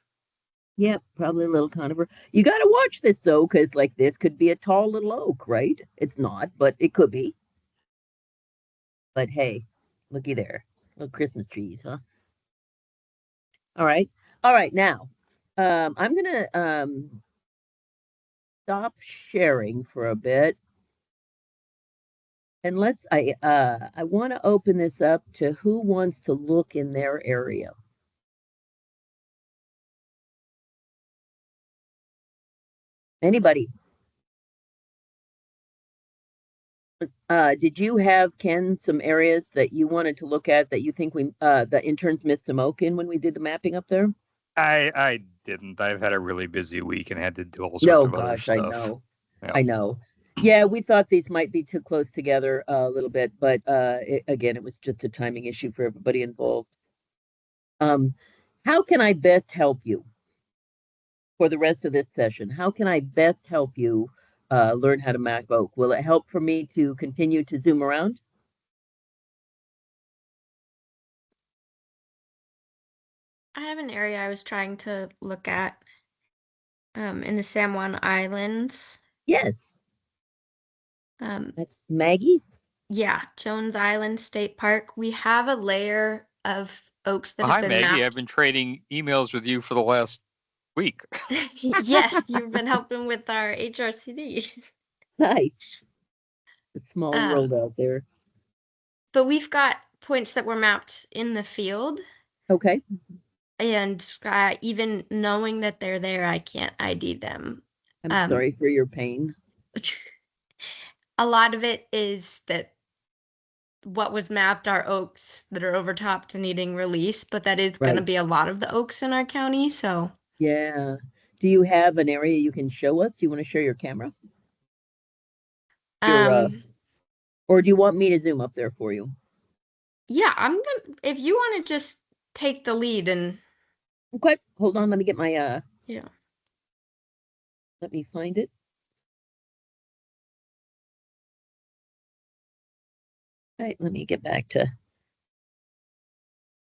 S2: Yep, probably a little conifer. You got to watch this, though, because like this could be a tall little oak, right? It's not, but it could be. But hey, looky there. Little Christmas trees, huh? All right. Now, I'm going to stop sharing for a bit. And I want to open this up to who wants to look in their area. Anybody? Did you have, Ken, some areas that you wanted to look at that you think the interns missed some oak in when we did the mapping up there?
S4: I didn't. I've had a really busy week and had to do all sorts of other stuff.
S2: I know. Yeah. I know. Yeah, we thought these might be too close together a little bit, but again, it was just a timing issue for everybody involved. How can I best help you for the rest of this session? How can I best help you learn how to map oak? Will it help for me to continue to zoom around?
S6: I have an area I was trying to look at in the San Juan Islands.
S2: Yes. That's Maggie?
S6: Yeah, Jones Island State Park. We have a layer of oaks that have been
S4: Maggie.
S6: mapped.
S4: I've been trading emails with you for the last week.
S6: Yes, you've been helping with our HRCD.
S2: Nice. A small world out there.
S6: But we've got points that were mapped in the field.
S2: Okay.
S6: And even knowing that they're there, I can't ID them.
S2: I'm sorry for your pain.
S6: A lot of it is that what was mapped are oaks that are overtopped and needing release, but that is going to be a lot of the oaks in our county. So
S2: yeah. Do you have an area you can show us? Do you want to share your camera? Or do you want me to zoom up there for you?
S6: Yeah, if you want to just take the lead and.
S2: Okay, hold on. Let me get my
S6: yeah.
S2: Let me find it. All right, let me get back to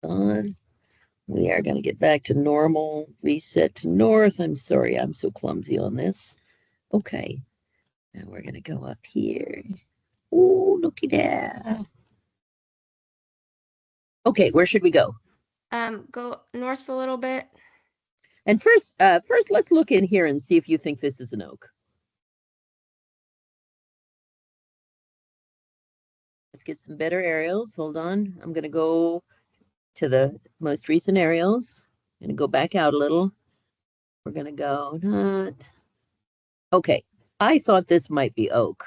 S2: on. We are going to get back to normal, reset to north. I'm sorry, I'm so clumsy on this. Okay, now we're going to go up here. Oh, looky there. Okay, where should we go?
S6: Go north a little bit.
S2: And first, let's look in here and see if you think this is an oak. Let's get some better aerials. Hold on. I'm going to go to the most recent aerials. I'm going to go back out a little. We're going to go. Okay. I thought this might be oak.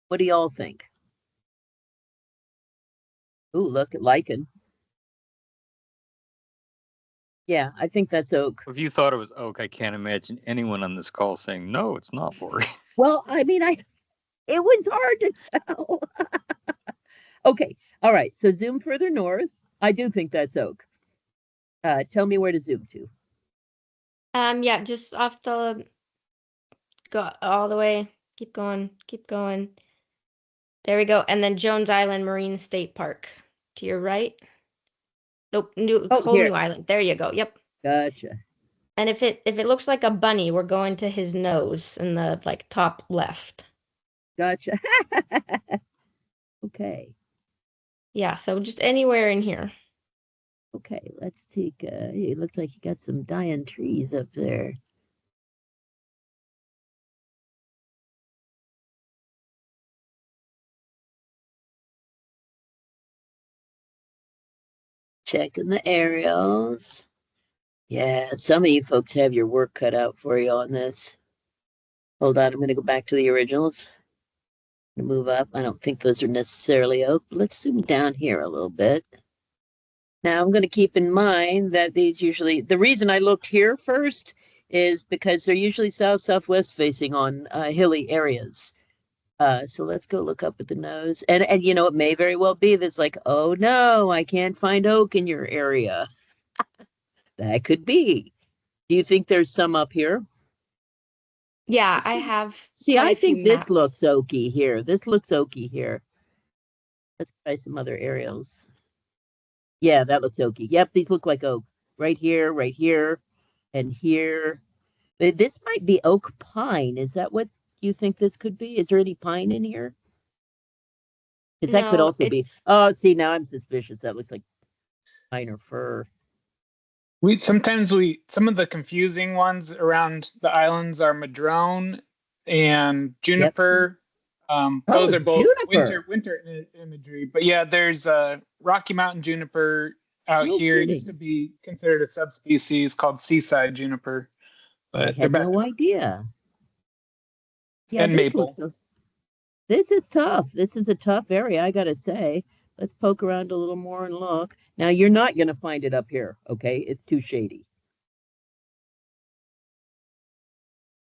S2: What do y'all think? Ooh, look at lichen. Yeah, I think that's oak.
S4: If you thought it was oak, I can't imagine anyone on this call saying, no, it's not, Lori.
S2: Well, I mean, it was hard to tell. Okay, all right, so zoom further north. I do think that's oak. Tell me where to zoom to.
S6: Yeah, just off the, go all the way. Keep going, keep going. There we go. And then Jones Island Marine State Park to your right. Nope, whole
S2: Here.
S6: new island. There you go. Yep.
S2: Gotcha.
S6: And if it looks like a bunny, we're going to his nose in the like top left.
S2: Gotcha. Okay.
S6: Yeah, so just anywhere in here.
S2: Okay, let's take it looks like you got some dying trees up there. Checking the aerials. Yeah, some of you folks have your work cut out for you on this. Hold on, I'm going to go back to the originals. Move up. I don't think those are necessarily oak. Let's zoom down here a little bit. Now I'm going to keep in mind that these usually, the reason I looked here first is because they're usually south-southwest facing on hilly areas. So let's go look up at the nose. And you know, it may very well be that's like, oh no, I can't find oak in your area. That could be. Do you think there's some up here?
S6: Yeah, I have
S2: See,
S6: quite
S2: I
S6: a few
S2: think this
S6: mapped.
S2: looks oaky here. This looks oaky here. Let's try some other aerials. Yeah, that looks oaky. Yep, these look like oak. Right here, and here. This might be oak pine. Is that what you think this could be? Is there any pine in here? Because that could
S6: No,
S2: also be. Oh, see, now I'm suspicious. That looks like pine or fir.
S3: Some of the confusing ones around the islands are madrone and juniper.
S2: Yep.
S3: Those are both
S2: juniper.
S3: winter imagery. But yeah, there's Rocky Mountain juniper out here. It used to be considered a subspecies called seaside juniper. But
S2: I had no idea. Yeah,
S3: and maple.
S2: This is tough. This is a tough area, I gotta say. Let's poke around a little more and look. Now, you're not going to find it up here, okay? It's too shady.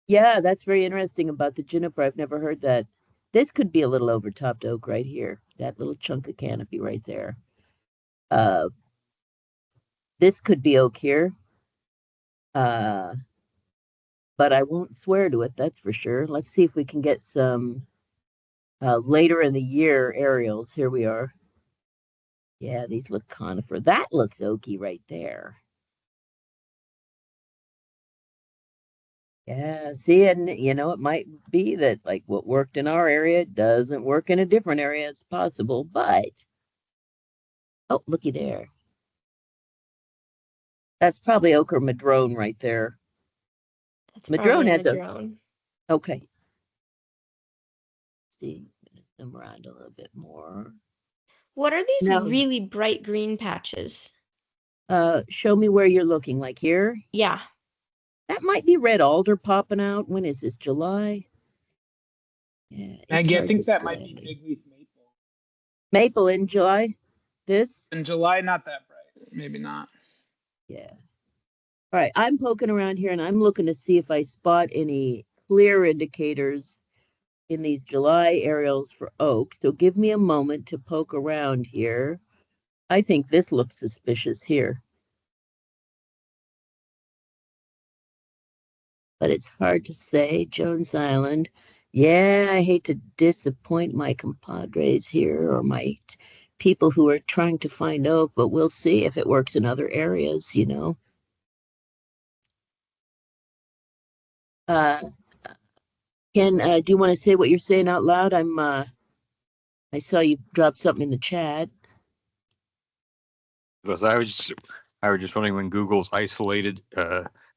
S2: Yeah, that's very interesting about the juniper. I've never heard that. This could be a little overtopped oak right here. That little chunk of canopy right there. This could be oak here. But I won't swear to it, that's for sure. Let's see if we can get some later in the year aerials. Here we are. Yeah, these look conifer. That looks oaky right there. Yeah, see, and you know, it might be that like what worked in our area doesn't work in a different area. It's possible, but oh, looky there. That's probably oak or madrone right there.
S6: That's
S2: Madrone has
S6: madrone.
S2: Okay. Let's see, zoom around a little bit more.
S6: What are these really bright green patches?
S2: Show me where you're looking, like here?
S6: Yeah.
S2: That might be red alder popping out. When is this, July? Yeah,
S3: I think that might be big leaf maple.
S2: Maple in July? This?
S3: In July, not that bright. Maybe not.
S2: Yeah. All right, I'm poking around here and I'm looking to see if I spot any clear indicators in these July aerials for oak. So give me a moment to poke around here. I think this looks suspicious here. But it's hard to say. Jones Island. Yeah, I hate to disappoint my compadres here or my people who are trying to find oak, but we'll see if it works in other areas, you know. Ken, do you want to say what you're saying out loud? I saw you drop something in the chat.
S4: Because I was just wondering when Google's isolated,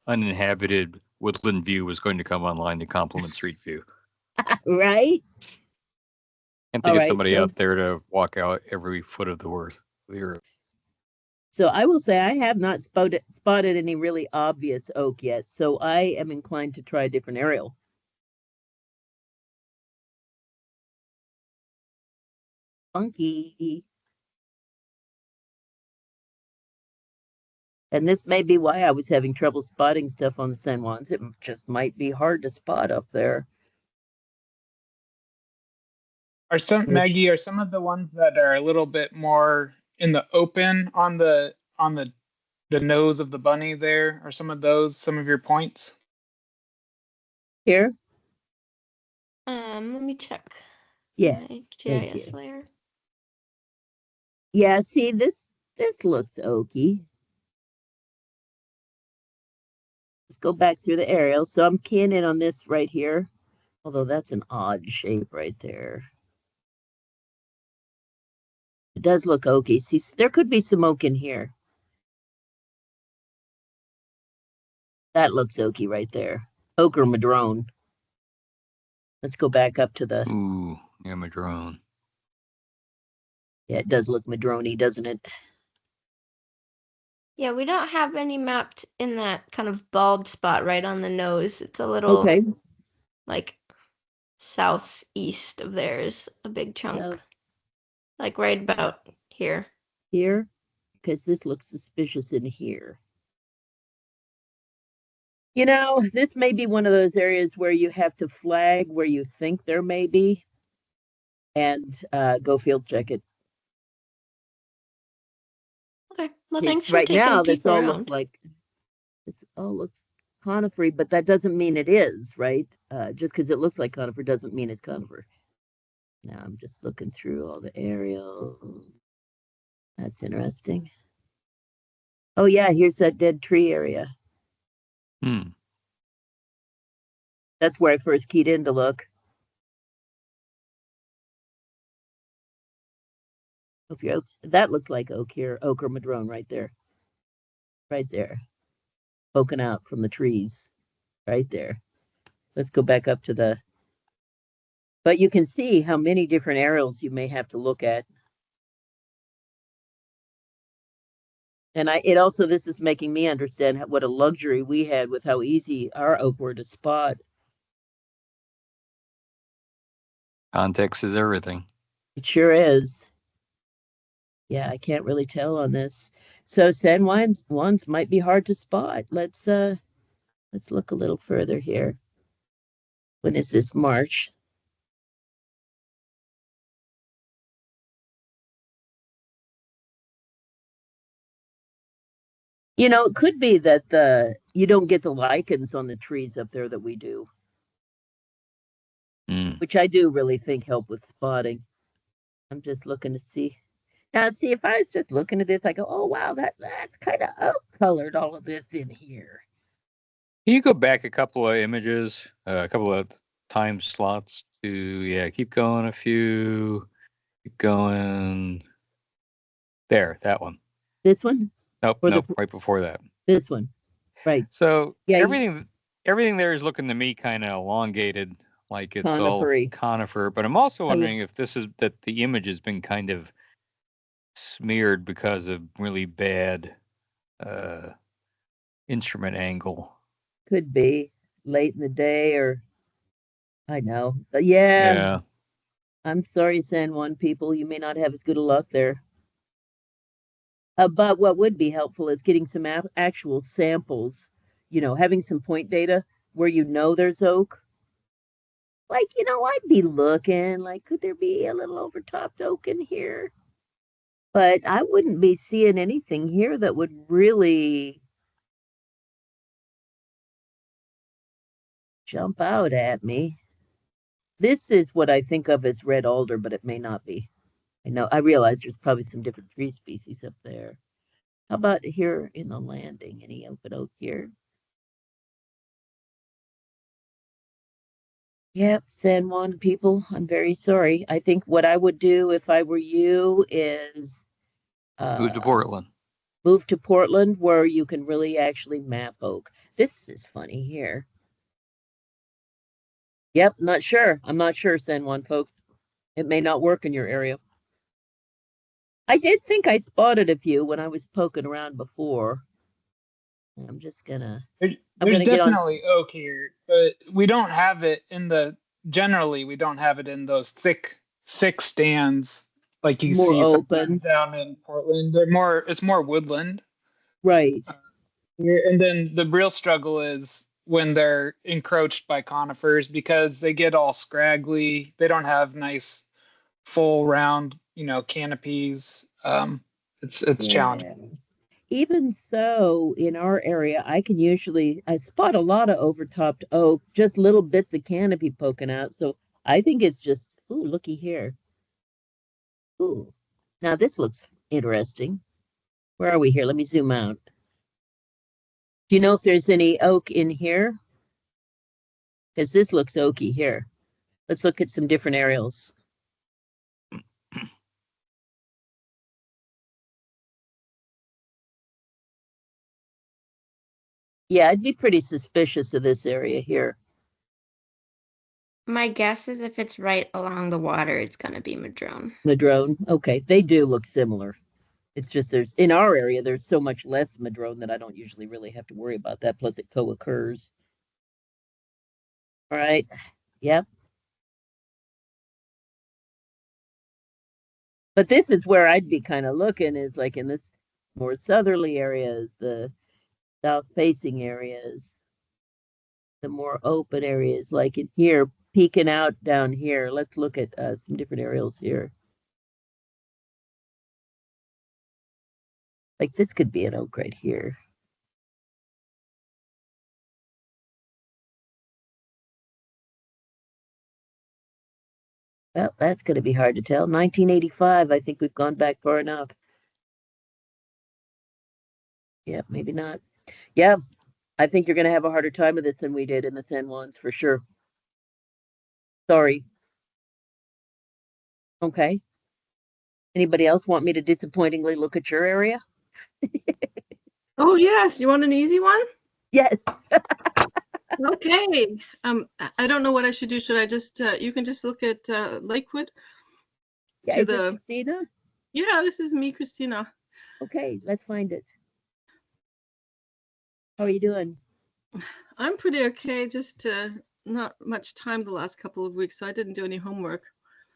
S4: uninhabited woodland view was going to come online to complement Street View.
S2: Right?
S4: And to get somebody out there to walk out every foot of the earth.
S2: So I will say I have not spotted any really obvious oak yet, so I am inclined to try a different aerial. Funky. And this may be why I was having trouble spotting stuff on the San Juans. It just might be hard to spot up there.
S3: Maggie, are some of the ones that are a little bit more in the open on the nose of the bunny there? Are some of those some of your points?
S2: Here?
S6: Let me check.
S2: Yes.
S6: My GIS layer.
S2: Yeah, see, this looks oaky. Let's go back through the aerial. So I'm keying in on this right here, although that's an odd shape right there. It does look oaky. See, there could be some oak in here. That looks oaky right there. Oak or madrone. Let's go back up to the...
S4: Ooh, yeah, madrone.
S2: Yeah, it does look madrone-y, doesn't it?
S6: Yeah, we don't have any mapped in that kind of bald spot right on the nose. It's a little like southeast of theirs, a big chunk. Like right about here.
S2: Here? Because this looks suspicious in here. You know, this may be one of those areas where you have to flag where you think there may be and go field check it.
S6: Okay. Well, thanks for
S2: right
S6: taking
S2: now,
S6: a peek
S2: this all
S6: around.
S2: looks like conifery, but that doesn't mean it is, right? Just because it looks like conifer doesn't mean it's conifer. Now I'm just looking through all the aerials. That's interesting. Oh yeah, here's that dead tree area. That's where I first keyed in to look. That looks like oak here, oak or madrone right there. Right there. Poking out from the trees. Right there. Let's go back up to the... But you can see how many different aerials you may have to look at. And this is making me understand what a luxury we had with how easy our oak were to spot.
S4: Context is everything.
S2: It sure is. Yeah, I can't really tell on this. So San Juans might be hard to spot. Let's look a little further here. When is this? March? You know, it could be that you don't get the lichens on the trees up there that we do. Which I do really think help with spotting. I'm just looking to see. Now, see, if I was just looking at this, I go, oh, wow, that's kind of oak-colored, all of this in here.
S4: Can you go back a couple of images, a couple of time slots to, keep going a few, keep going. There, that one.
S2: This one?
S4: Nope, right before that.
S2: This one, right.
S4: So everything there is looking to me kind of elongated, like it's all conifer. But I'm also wondering if this is that the image has been kind of smeared because of really bad instrument angle.
S2: Could be late in the day, or I know. But yeah. I'm sorry, San Juan people, you may not have as good a luck there. But what would be helpful is getting some actual samples, you know, having some point data where you know there's oak. Like, you know, I'd be looking, like, could there be a little overtopped oak in here? But I wouldn't be seeing anything here that would really jump out at me. This is what I think of as red alder, but it may not be. I realize there's probably some different tree species up there. How about here in the landing? Any open oak here? Yep, San Juan people, I'm very sorry. I think what I would do if I were you is
S4: move to Portland.
S2: Move to Portland where you can really actually map oak. This is funny here. Yep, not sure. I'm not sure, San Juan folks. It may not work in your area. I did think I spotted a few when I was poking around before. I'm just gonna...
S3: There's definitely oak here, but we don't have it generally we don't have it in those thick stands like you see sometimes down in Portland. It's more woodland.
S2: Right.
S3: And then the real struggle is when they're encroached by conifers because they get all scraggly. They don't have nice full round, canopies. It's challenging.
S2: Even so, in our area, I spot a lot of overtopped oak, just little bits of canopy poking out. So I think it's just, ooh, looky here. Ooh, now this looks interesting. Where are we here? Let me zoom out. Do you know if there's any oak in here? Because this looks oaky here. Let's look at some different aerials. Yeah, I'd be pretty suspicious of this area here.
S6: My guess is if it's right along the water, it's going to be madrone.
S2: Madrone, okay. They do look similar. It's just in our area, there's so much less madrone that I don't usually really have to worry about that. Plus, it co-occurs. All right. Yep. But this is where I'd be kind of looking, is like in this more southerly areas, the south-facing areas, the more open areas, like in here, peeking out down here. Let's look at some different aerials here. Like this could be an oak right here. Well, that's going to be hard to tell. 1985, I think we've gone back far enough. Yeah, maybe not. Yeah, I think you're going to have a harder time with this than we did in the San Juans for sure. Sorry. Okay. Anybody else want me to disappointingly look at your area?
S7: Oh, yes. You want an easy one?
S2: Yes.
S7: Okay. I don't know what I should do. Should I just, you can just look at Lakewood?
S2: Yeah, is it Christina?
S7: Yeah, this is me, Christina.
S2: Okay, let's find it. How are you doing?
S7: I'm pretty okay. Just not much time the last couple of weeks, so I didn't do any homework.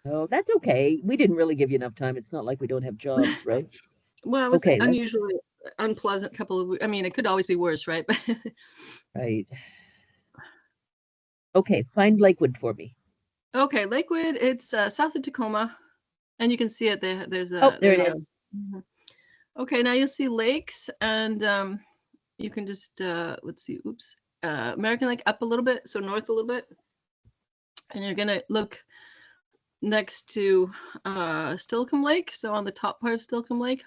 S2: Oh, that's okay. We didn't really give you enough time. It's not like we don't have jobs, right?
S7: Well, it was unusually unpleasant couple of weeks. I mean, it could always be worse, right?
S2: Right. Okay, find Lakewood for me.
S7: Okay, Lakewood, it's south of Tacoma, and you can see it there. There's a.
S2: Oh, there it is.
S7: Okay, now you'll see lakes, and you can just let's see. Oops, American Lake up a little bit, so north a little bit, and you're gonna look next to Stilcombe Lake, so on the top part of Stilcombe Lake.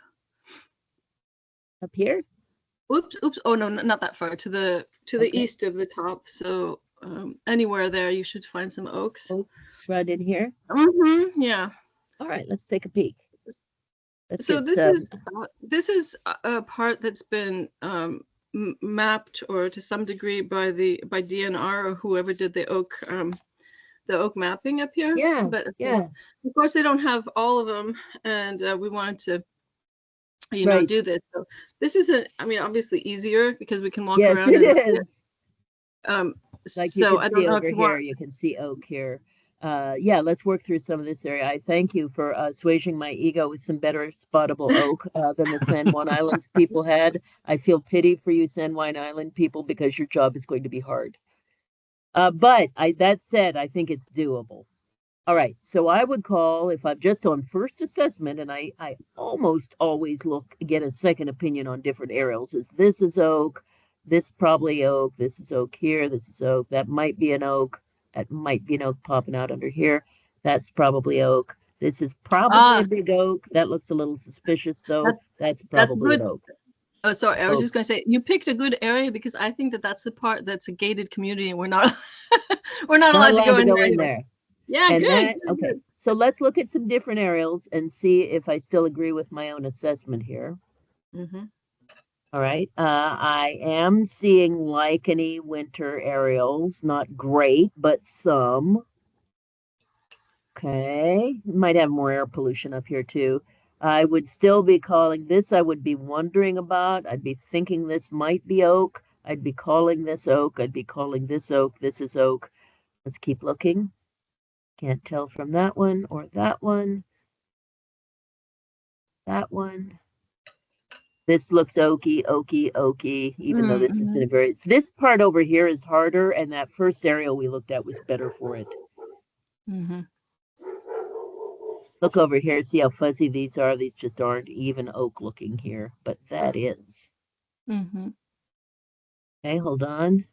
S2: Up here?
S7: Oops. Oh no, not that far. To the east of the top. So anywhere there, you should find some oaks.
S2: Oaks right in here.
S7: Yeah.
S2: All right, let's take a peek.
S7: So this is a part that's been mapped, or to some degree by DNR or whoever did the oak mapping up here.
S2: Yeah.
S7: But of course they don't have all of them, and we wanted to do this. So this isn't, I mean, obviously easier because we can walk around.
S2: Yes, it is. Like
S7: so
S2: you can see over here, you can see oak here. Yeah, let's work through some of this area. I thank you for assuaging my ego with some better spottable oak than the San Juan Islands people had. I feel pity for you San Juan Island people because your job is going to be hard. But that said, I think it's doable. All right, so I would call, if I'm just on first assessment, and I almost always get a second opinion on different aerials, is this is oak, this probably oak, this is oak here, this is oak, that might be an oak, that might be an oak popping out under here, that's probably oak, this is probably a big oak, that looks a little suspicious though, that's probably an oak.
S7: Oh, sorry, I was just going to say, you picked a good area because I think that's the part that's a gated community and we're not allowed to go in there. Yeah,
S2: and
S7: good.
S2: Okay, so let's look at some different aerials and see if I still agree with my own assessment here. All right, I am seeing licheny winter aerials, not great, but some. Okay, might have more air pollution up here too. I would still be calling this, I would be wondering about, I'd be thinking this might be oak, I'd be calling this oak, I'd be calling this oak, this is oak. Let's keep looking. Can't tell from that one or that one. That one. This looks oaky, even though this isn't a very, this part over here is harder, and that first aerial we looked at was better for it. Look over here, see how fuzzy these are? These just aren't even oak looking here, but that is. Okay, hold on.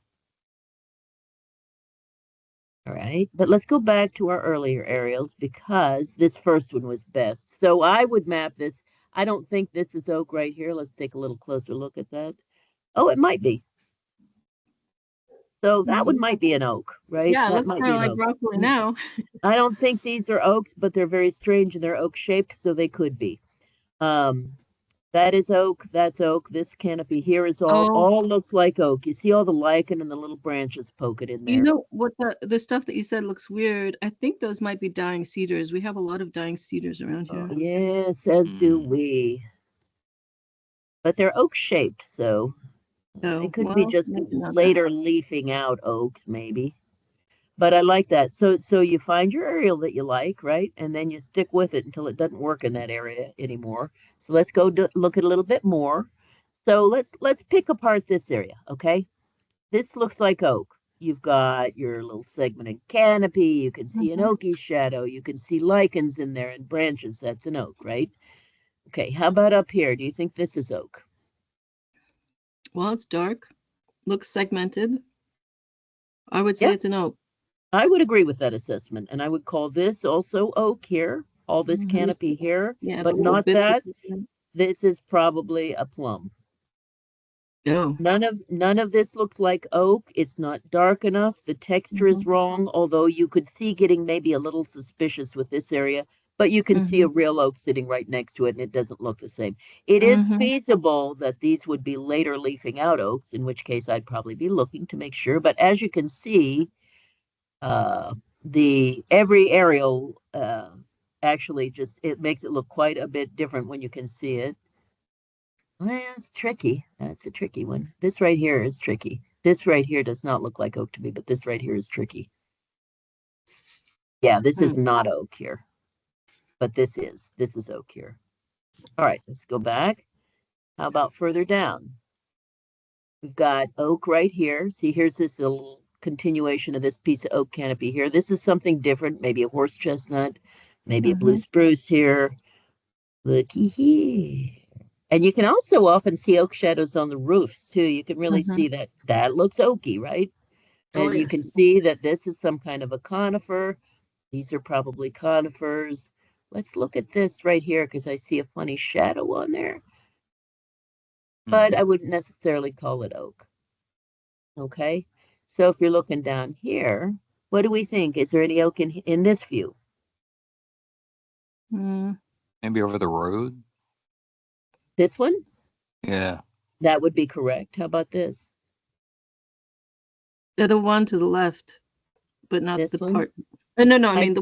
S2: All right, but let's go back to our earlier aerials because this first one was best. So I would map this. I don't think this is oak right here. Let's take a little closer look at that. Oh, it might be. So that one might be an oak, right?
S7: Yeah, it
S2: that
S7: looks
S2: might
S7: kind
S2: be
S7: of like broccoli now.
S2: I don't think these are oaks, but they're very strange and they're oak shaped, so they could be. That is oak. That's oak. This canopy here is all looks like oak. You see all the lichen and the little branches poking in there.
S7: You know what the stuff that you said looks weird? I think those might be dying cedars. We have a lot of dying cedars around here.
S2: Yes, as do we. But they're oak shaped, so it could be just later leafing out oaks, maybe. But I like that. So you find your aerial that you like, right? And then you stick with it until it doesn't work in that area anymore. So let's go look at a little bit more. So let's pick apart this area, okay? This looks like oak. You've got your little segmented canopy. You can see an oaky shadow. You can see lichens in there and branches. That's an oak, right? Okay, how about up here? Do you think this is oak?
S7: Well, it's dark. Looks segmented. I would say it's an oak.
S2: I would agree with that assessment, and I would call this also oak here, all this canopy here, but not that. This is probably a plum.
S7: Oh.
S2: None of this looks like oak. It's not dark enough. The texture is wrong, although you could see getting maybe a little suspicious with this area, but you can see a real oak sitting right next to it, and it doesn't look the same. It is feasible that these would be later leafing out oaks, in which case I'd probably be looking to make sure. But as you can see, every aerial actually just it makes it look quite a bit different when you can see it. Well, it's tricky. That's a tricky one. This right here is tricky. This right here does not look like oak to me, but this right here is tricky. Yeah, this is not oak here, but this is oak here. All right, let's go back. How about further down? We've got oak right here. See, here's this little continuation of this piece of oak canopy here. This is something different, maybe a horse chestnut, maybe a blue spruce here. Looky here. And you can also often see oak shadows on the roofs too. You can really see that looks oaky, right? And you can see that this is some kind of a conifer. These are probably conifers. Let's look at this right here because I see a funny shadow on there. But I wouldn't necessarily call it oak. Okay, so if you're looking down here, what do we think? Is there any oak in this view?
S4: Maybe over the road.
S2: This one?
S4: Yeah.
S2: That would be correct. How about this?
S7: The one to the left, but not
S2: this
S7: the
S2: one?
S7: part. No. I mean the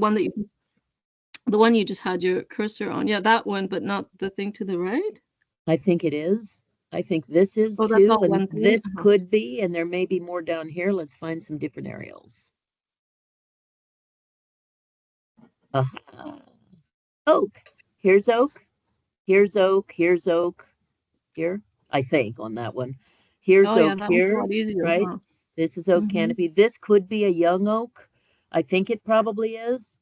S7: one you just had your cursor on. Yeah, that one, but not the thing to the right.
S2: I think it is. I think this is too, and this could be, and there may be more down here. Let's find some different aerials. Oak. Here's oak. Here's oak. Here's oak. Here, I think on that one. Here's oak here, right? This is oak canopy. This could be a young oak. I think it probably is.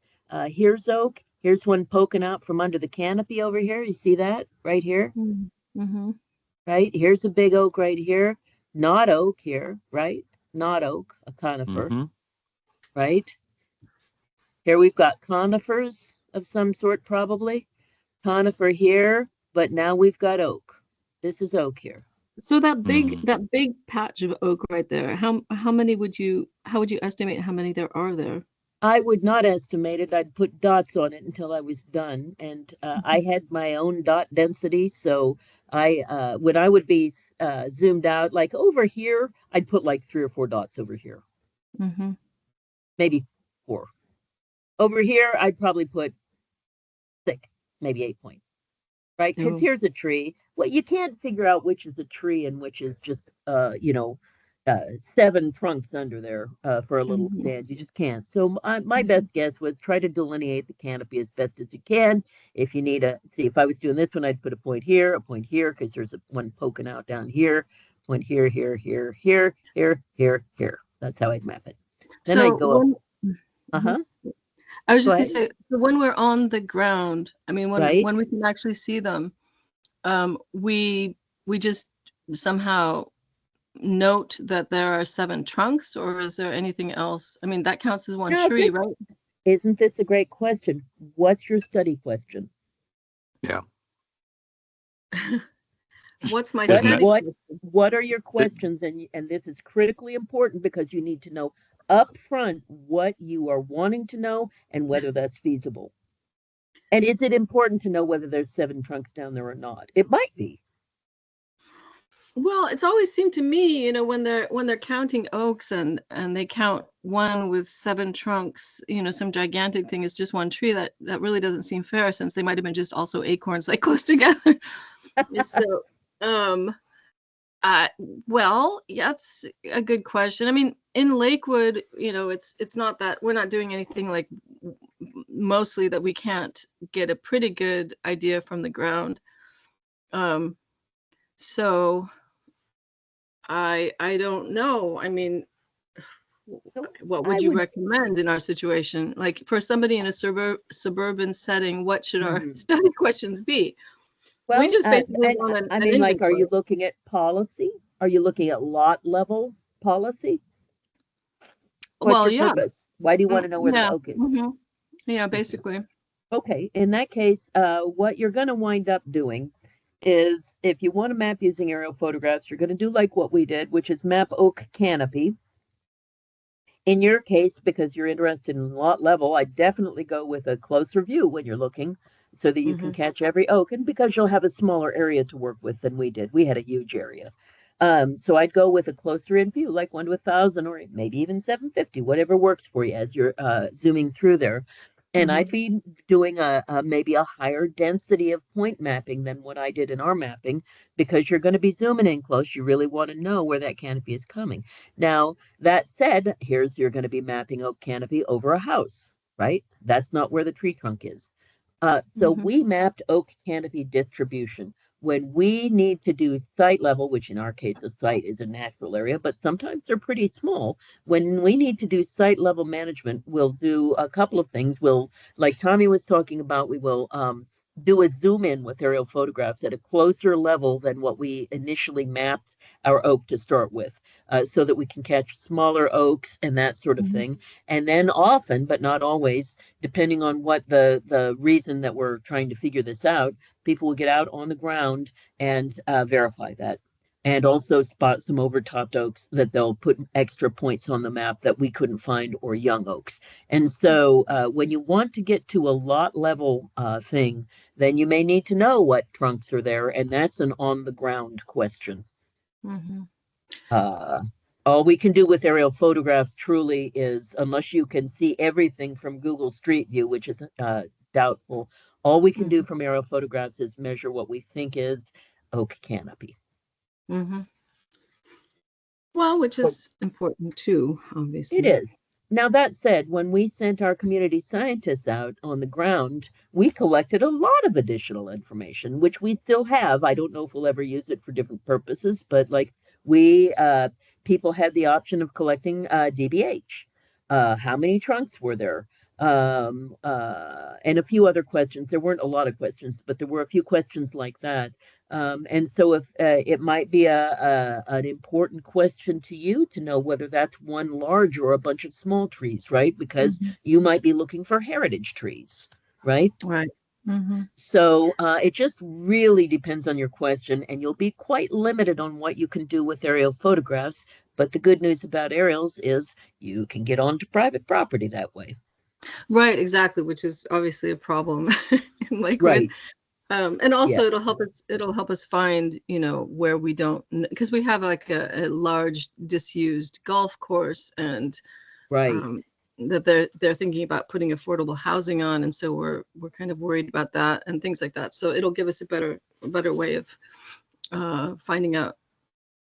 S2: Here's oak. Here's one poking out from under the canopy over here. You see that right here? Right? Here's a big oak right here. Not oak here, right? Not oak, a conifer, right? Here we've got conifers of some sort, probably. Conifer here, but now we've got oak. This is oak here.
S7: So that big patch of oak right there, how many how would you estimate how many there are there?
S2: I would not estimate it. I'd put dots on it until I was done. And I had my own dot density. So when I would be zoomed out, like over here, I'd put like 3 or 4 dots over here. Maybe 4. Over here, I'd probably put 6, maybe 8 points. Right? Because here's a tree. Well, you can't figure out which is a tree and which is just, 7 trunks under there for a little stand. You just can't. So my best guess was try to delineate the canopy as best as you can. If you need see, if I was doing this one, I'd put a point here, because there's one poking out down here, point here, here, here, here, here, here, here. That's how I'd map it. Then I'd go.
S7: I was just going to say, so when we're on the ground, I mean, when we can actually see them, we just somehow note that there are 7 trunks, or is there anything else? I mean, that counts as one tree, right?
S2: Isn't this a great question? What's your study question?
S4: Yeah.
S7: What's my study question?
S2: What are your questions? And this is critically important because you need to know up front what you are wanting to know and whether that's feasible. And is it important to know whether there's 7 trunks down there or not? It might be.
S7: Well, it's always seemed to me, when they're counting oaks and they count one with 7 trunks, some gigantic thing is just one tree, that really doesn't seem fair, since they might have been just also acorns like close together. So, well, that's a good question. I mean, in Lakewood, it's not that we're not doing anything like mostly that we can't get a pretty good idea from the ground. So I don't know. I mean, what would you recommend in our situation? Like for somebody in a suburban setting, what should our study questions be?
S2: Well,
S7: we just basically want
S2: I mean, like, are you looking at policy? Are you looking at lot level policy? What's your purpose? Why do you want to know where the oak is?
S7: Yeah, basically.
S2: Okay, in that case, what you're going to wind up doing is, if you want to map using aerial photographs, you're going to do like what we did, which is map oak canopy. In your case, because you're interested in lot level, I definitely go with a closer view when you're looking, so that you can catch every oak, and because you'll have a smaller area to work with than we did. We had a huge area. So I'd go with a closer in view, like 1 to 1,000, or maybe even 750, whatever works for you as you're zooming through there. And I'd be doing maybe a higher density of point mapping than what I did in our mapping, because you're going to be zooming in close. You really want to know where that canopy is coming. Now, that said, you're going to be mapping oak canopy over a house, right? That's not where the tree trunk is. So we mapped oak canopy distribution. When we need to do site level, which in our case, a site is a natural area, but sometimes they're pretty small. When we need to do site level management, we'll do a couple of things. We'll, like Tommy was talking about, we will do a zoom in with aerial photographs at a closer level than what we initially mapped our oak to start with, so that we can catch smaller oaks and that sort of thing. And then often, but not always, depending on what the reason that we're trying to figure this out, people will get out on the ground and verify that. And also spot some overtopped oaks that they'll put extra points on the map that we couldn't find, or young oaks. And so when you want to get to a lot level thing, then you may need to know what trunks are there, and that's an on the ground question. All we can do with aerial photographs truly is, unless you can see everything from Google Street View, which is doubtful, all we can do from aerial photographs is measure what we think is oak canopy.
S7: Well, which is important too, obviously.
S2: It is. Now, that said, when we sent our community scientists out on the ground, we collected a lot of additional information, which we still have. I don't know if we'll ever use it for different purposes, but like people had the option of collecting DBH. How many trunks were there? And a few other questions. There weren't a lot of questions, but there were a few questions like that. And so if it might be an important question to you to know whether that's one large or a bunch of small trees, right? Because you might be looking for heritage trees, right?
S7: Right.
S2: So it just really depends on your question, and you'll be quite limited on what you can do with aerial photographs. But the good news about aerials is you can get onto private property that way.
S7: Right, exactly, which is obviously a problem in Lakewood.
S2: Right.
S7: And also it'll help us find, where we don't, because we have like a large disused golf course, and that they're thinking about putting affordable housing on, and so we're kind of worried about that and things like that. So it'll give us a better way of finding out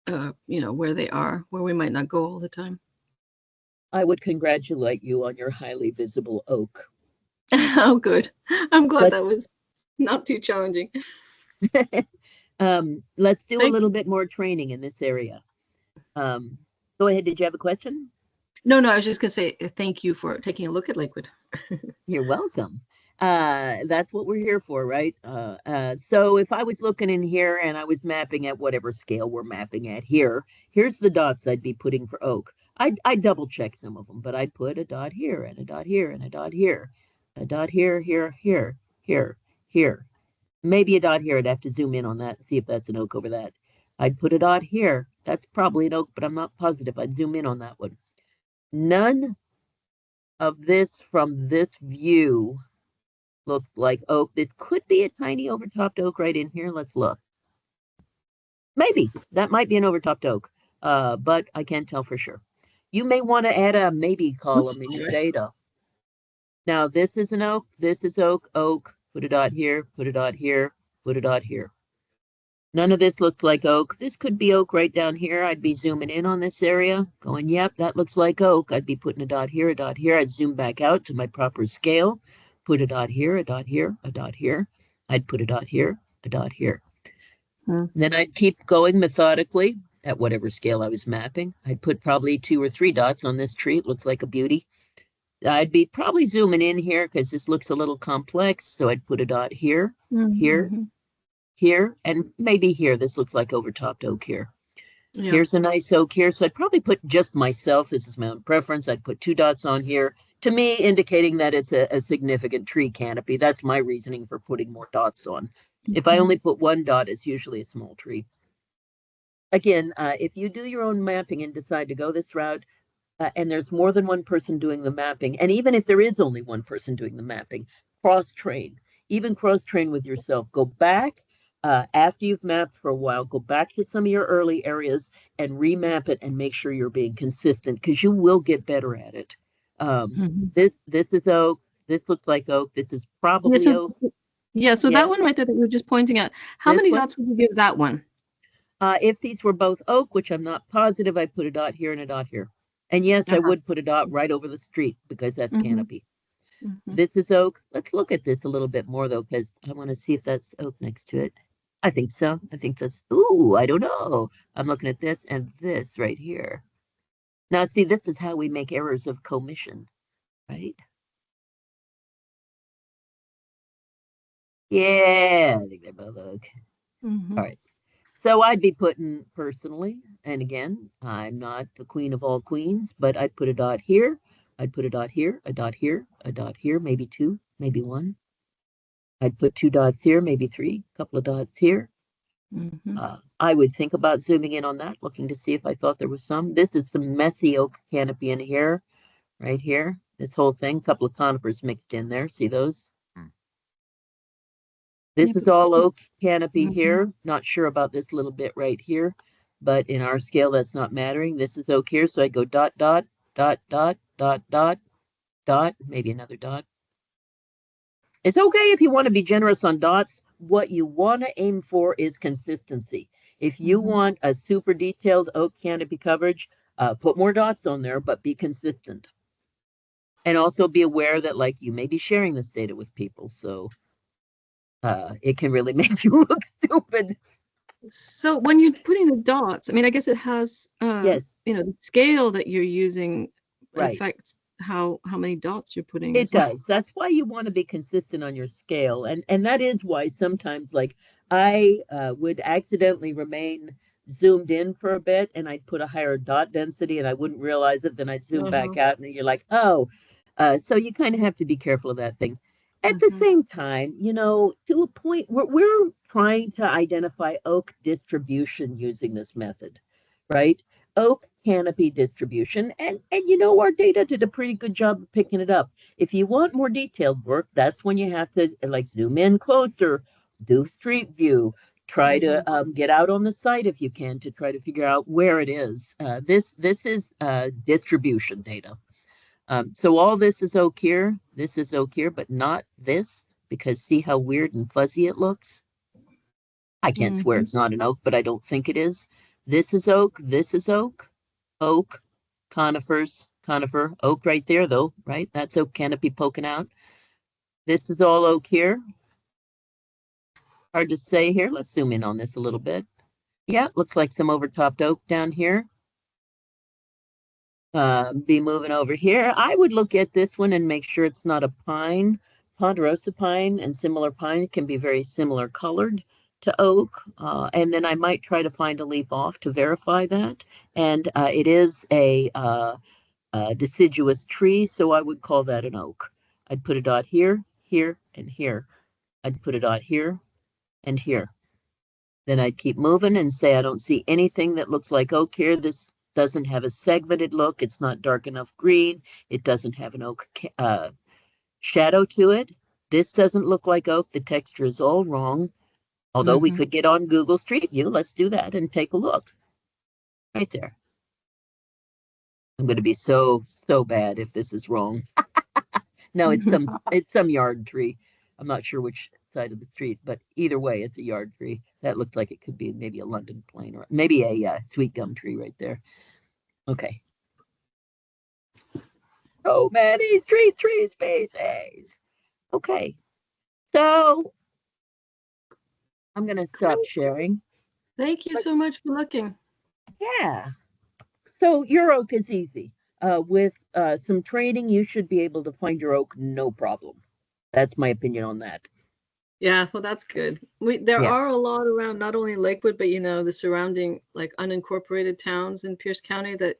S7: where they are, where we might not go all the time.
S2: I would congratulate you on your highly visible oak.
S7: Oh, good. I'm glad that was not too challenging.
S2: Let's do a little bit more training in this area. Go ahead. Did you have a question?
S7: No, I was just going to say thank you for taking a look at Lakewood.
S2: You're welcome. That's what we're here for, right? So if I was looking in here and I was mapping at whatever scale we're mapping at here, here's the dots I'd be putting for oak. I'd double check some of them, but I'd put a dot here and a dot here and a dot here, a dot here, here, here, here, here. Maybe a dot here. I'd have to zoom in on that and see if that's an oak over that. I'd put a dot here. That's probably an oak, but I'm not positive. I'd zoom in on that one. None of this from this view looks like oak. This could be a tiny overtopped oak right in here. Let's look. Maybe. That might be an overtopped oak, but I can't tell for sure. You may want to add a maybe column in your data. Now, this is an oak. This is oak, oak. Put a dot here, put a dot here, put a dot here. None of this looks like oak. This could be oak right down here. I'd be zooming in on this area, going, yep, that looks like oak. I'd be putting a dot here, a dot here. I'd zoom back out to my proper scale, put a dot here, a dot here, a dot here. I'd put a dot here, a dot here. Then I'd keep going methodically at whatever scale I was mapping. I'd put probably 2 or 3 dots on this tree. It looks like a beauty. I'd be probably zooming in here because this looks a little complex. So I'd put a dot here, here, here, and maybe here. This looks like overtopped oak here. Yeah. Here's a nice oak here. So I'd probably put just myself. This is my own preference. I'd put 2 dots on here, to me, indicating that it's a significant tree canopy. That's my reasoning for putting more dots on. If I only put 1 dot, it's usually a small tree. Again, if you do your own mapping and decide to go this route, and there's more than one person doing the mapping, and even if there is only one person doing the mapping, cross-train. Even cross-train with yourself. Go back after you've mapped for a while, go back to some of your early areas and remap it and make sure you're being consistent, because you will get better at it. This is oak. This looks like oak. This is probably oak.
S7: Yeah, so that one right there that you were just pointing at, how many dots would you give that one?
S2: If these were both oak, which I'm not positive, I'd put a dot here and a dot here. And yes, I would put a dot right over the street because that's canopy. This is oak. Let's look at this a little bit more, though, because I want to see if that's oak next to it. I think so. I think that's, ooh, I don't know. I'm looking at this and this right here. Now, see, this is how we make errors of commission, right? Yeah, I think they're both oak. All right. So I'd be putting personally, and again, I'm not the queen of all queens, but I'd put a dot here. I'd put a dot here, a dot here, a dot here, maybe 2, maybe 1. I'd put 2 dots here, maybe 3, a couple of dots here. I would think about zooming in on that, looking to see if I thought there was some. This is some messy oak canopy in here, right here. This whole thing, a couple of conifers mixed in there. See those? This is all oak canopy here. Not sure about this little bit right here, but in our scale, that's not mattering. This is oak here, so I go dot, dot, dot, dot, dot, dot, dot, maybe another dot. It's okay if you want to be generous on dots. What you want to aim for is consistency. If you want a super detailed oak canopy coverage, put more dots on there, but be consistent. And also be aware that, like, you may be sharing this data with people, so it can really make you look stupid.
S7: So when you're putting the dots, I mean, I guess it has,
S2: yes,
S7: the scale that you're using affects how many dots you're putting.
S2: It does. That's why you want to be consistent on your scale, and that is why sometimes, like, I would accidentally remain zoomed in for a bit, and I'd put a higher dot density, and I wouldn't realize it. Then I'd zoom back out, and you're like, oh, so you kind of have to be careful of that thing. At the same time, to a point where we're trying to identify oak distribution using this method, right? Oak canopy distribution. And our data did a pretty good job of picking it up. If you want more detailed work, that's when you have to zoom in closer, do street view, try to get out on the site if you can to try to figure out where it is. This is distribution data. So all this is oak here, this is oak here, but not this, because see how weird and fuzzy it looks? I can't swear it's not an oak, but I don't think it is. This is oak, this is oak, oak, conifers, conifer, oak right there though, right? That's oak canopy poking out. This is all oak here. Hard to say here. Let's zoom in on this a little bit. Yeah, looks like some overtopped oak down here. Be moving over here. I would look at this one and make sure it's not a pine. Ponderosa pine and similar pine can be very similar colored to oak. And then I might try to find a leaf off to verify that. And it is a deciduous tree, so I would call that an oak. I'd put a dot here, here, and here. I'd put a dot here and here. Then I'd keep moving and say, I don't see anything that looks like oak here. This doesn't have a segmented look. It's not dark enough green. It doesn't have an oak shadow to it. This doesn't look like oak. The texture is all wrong. Although we could get on Google Street View. Let's do that and take a look. Right there. I'm going to be so bad if this is wrong. No, it's some yard tree. I'm not sure which side of the street, but either way, it's a yard tree. That looks like it could be maybe a London plane or maybe a sweet gum tree right there. Okay. Oh, many tree species. Okay. So I'm going to stop sharing.
S7: Thank you so much for looking.
S2: Yeah. So your oak is easy. With some training, you should be able to find your oak, no problem. That's my opinion on that.
S7: Yeah, well, that's good. There are a lot around, not only Lakewood, but the surrounding like unincorporated towns in Pierce County that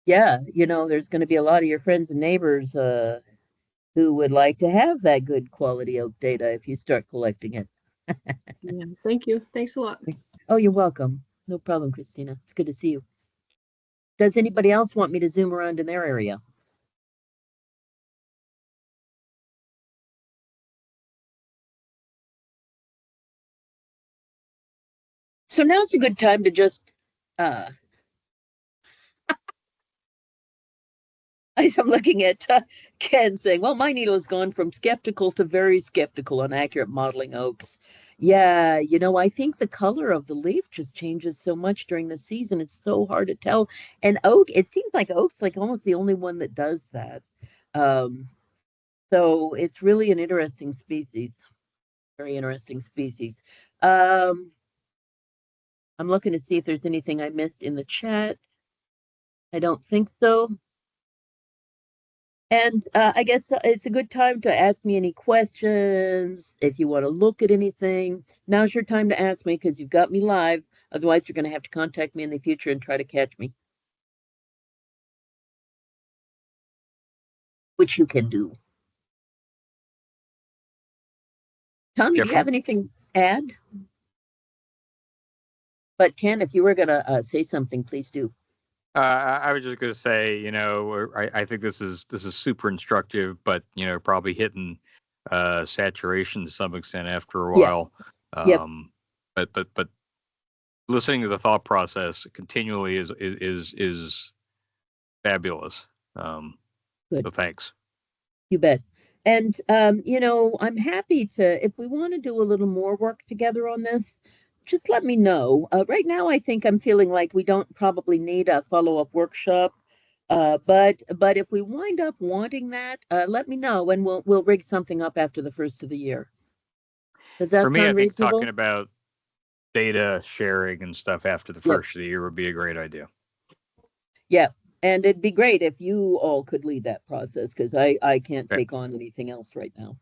S2: Yeah, there's going to be a lot of your friends and neighbors who would like to have that good quality oak data if you start collecting it.
S7: Yeah, thank you. Thanks a lot.
S2: Oh, you're welcome. No problem, Christina. It's good to see you. Does anybody else want me to zoom around in their area? So now it's a good time to just I'm looking at Ken saying, well, my needle has gone from skeptical to very skeptical on accurate modeling oaks. Yeah, I think the color of the leaf just changes so much during the season. It's so hard to tell. And oak, it seems like oak's like almost the only one that does that. So it's really an interesting species. Very interesting species. I'm looking to see if there's anything I missed in the chat. I don't think so. And I guess it's a good time to ask me any questions. If you want to look at anything, now's your time to ask me because you've got me live. Otherwise, you're going to have to contact me in the future and try to catch me, which you can do. Tommy, do you have anything to add? But Ken, if you were going to say something, please do.
S4: I was just going to say, I think this is super instructive, but probably hitting saturation to some extent after a while. But listening to the thought process continually is fabulous.
S2: Good.
S4: So thanks.
S2: You bet. And I'm happy to, if we want to do a little more work together on this, just let me know. Right now, I think I'm feeling like we don't probably need a follow-up workshop. But if we wind up wanting that, let me know and we'll rig something up after the first of the year. Does that
S4: For me,
S2: sound
S4: I think
S2: reasonable?
S4: talking about data sharing and stuff after the first of the year would be a great idea.
S2: Yeah. And it'd be great if you all could lead that process because I can't take on anything else right now.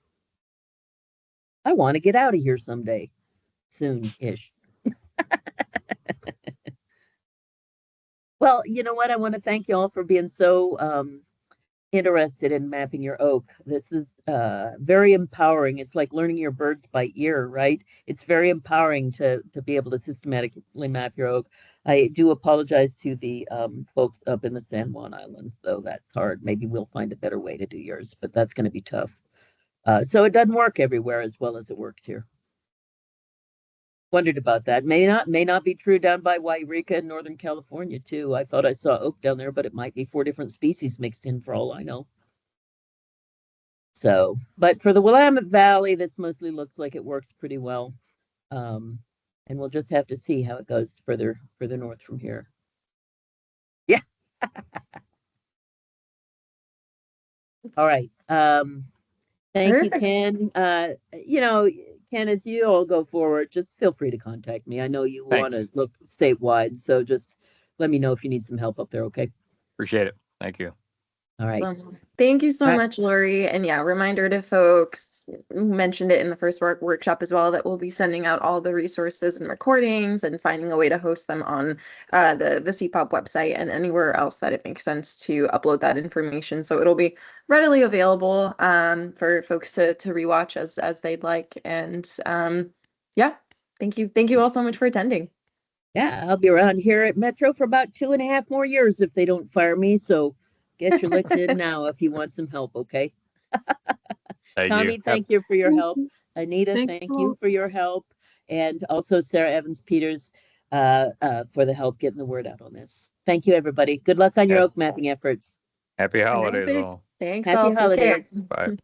S2: I want to get out of here someday, soon-ish. Well, you know what? I want to thank you all for being so interested in mapping your oak. This is very empowering. It's like learning your birds by ear, right? It's very empowering to be able to systematically map your oak. I do apologize to the folks up in the San Juan Islands, though that's hard. Maybe we'll find a better way to do yours, but that's going to be tough. So it doesn't work everywhere as well as it works here. Wondered about that. May not be true down by Wairika in Northern California too. I thought I saw oak down there, but it might be 4 different species mixed in for all I know. So, but for the Willamette Valley, this mostly looks like it works pretty well. And we'll just have to see how it goes further north from here. Yeah. All right. Thank you, Ken. Ken, as you all go forward, just feel free to contact me. I know you want to look statewide, so just let me know if you need some help up there, okay?
S4: Appreciate it. Thank you.
S2: All right.
S1: Thank you so much, Lori. And yeah, reminder to folks, mentioned it in the first workshop as well, that we'll be sending out all the resources and recordings and finding a way to host them on the CPOP website and anywhere else that it makes sense to upload that information. So it'll be readily available for folks to rewatch as they'd like. And yeah, thank you. Thank you all so much for attending.
S2: Yeah, I'll be around here at Metro for about 2.5 more years if they don't fire me. So get your licks in now if you want some help, okay? Tommy, thank you for your help. Anita, thank you for your help. And also Sarah Evans-Peters for the help getting the word out on this. Thank you, everybody. Good luck on your oak mapping efforts.
S4: Happy holidays all.
S1: Thanks.
S2: Happy holidays.
S4: Bye.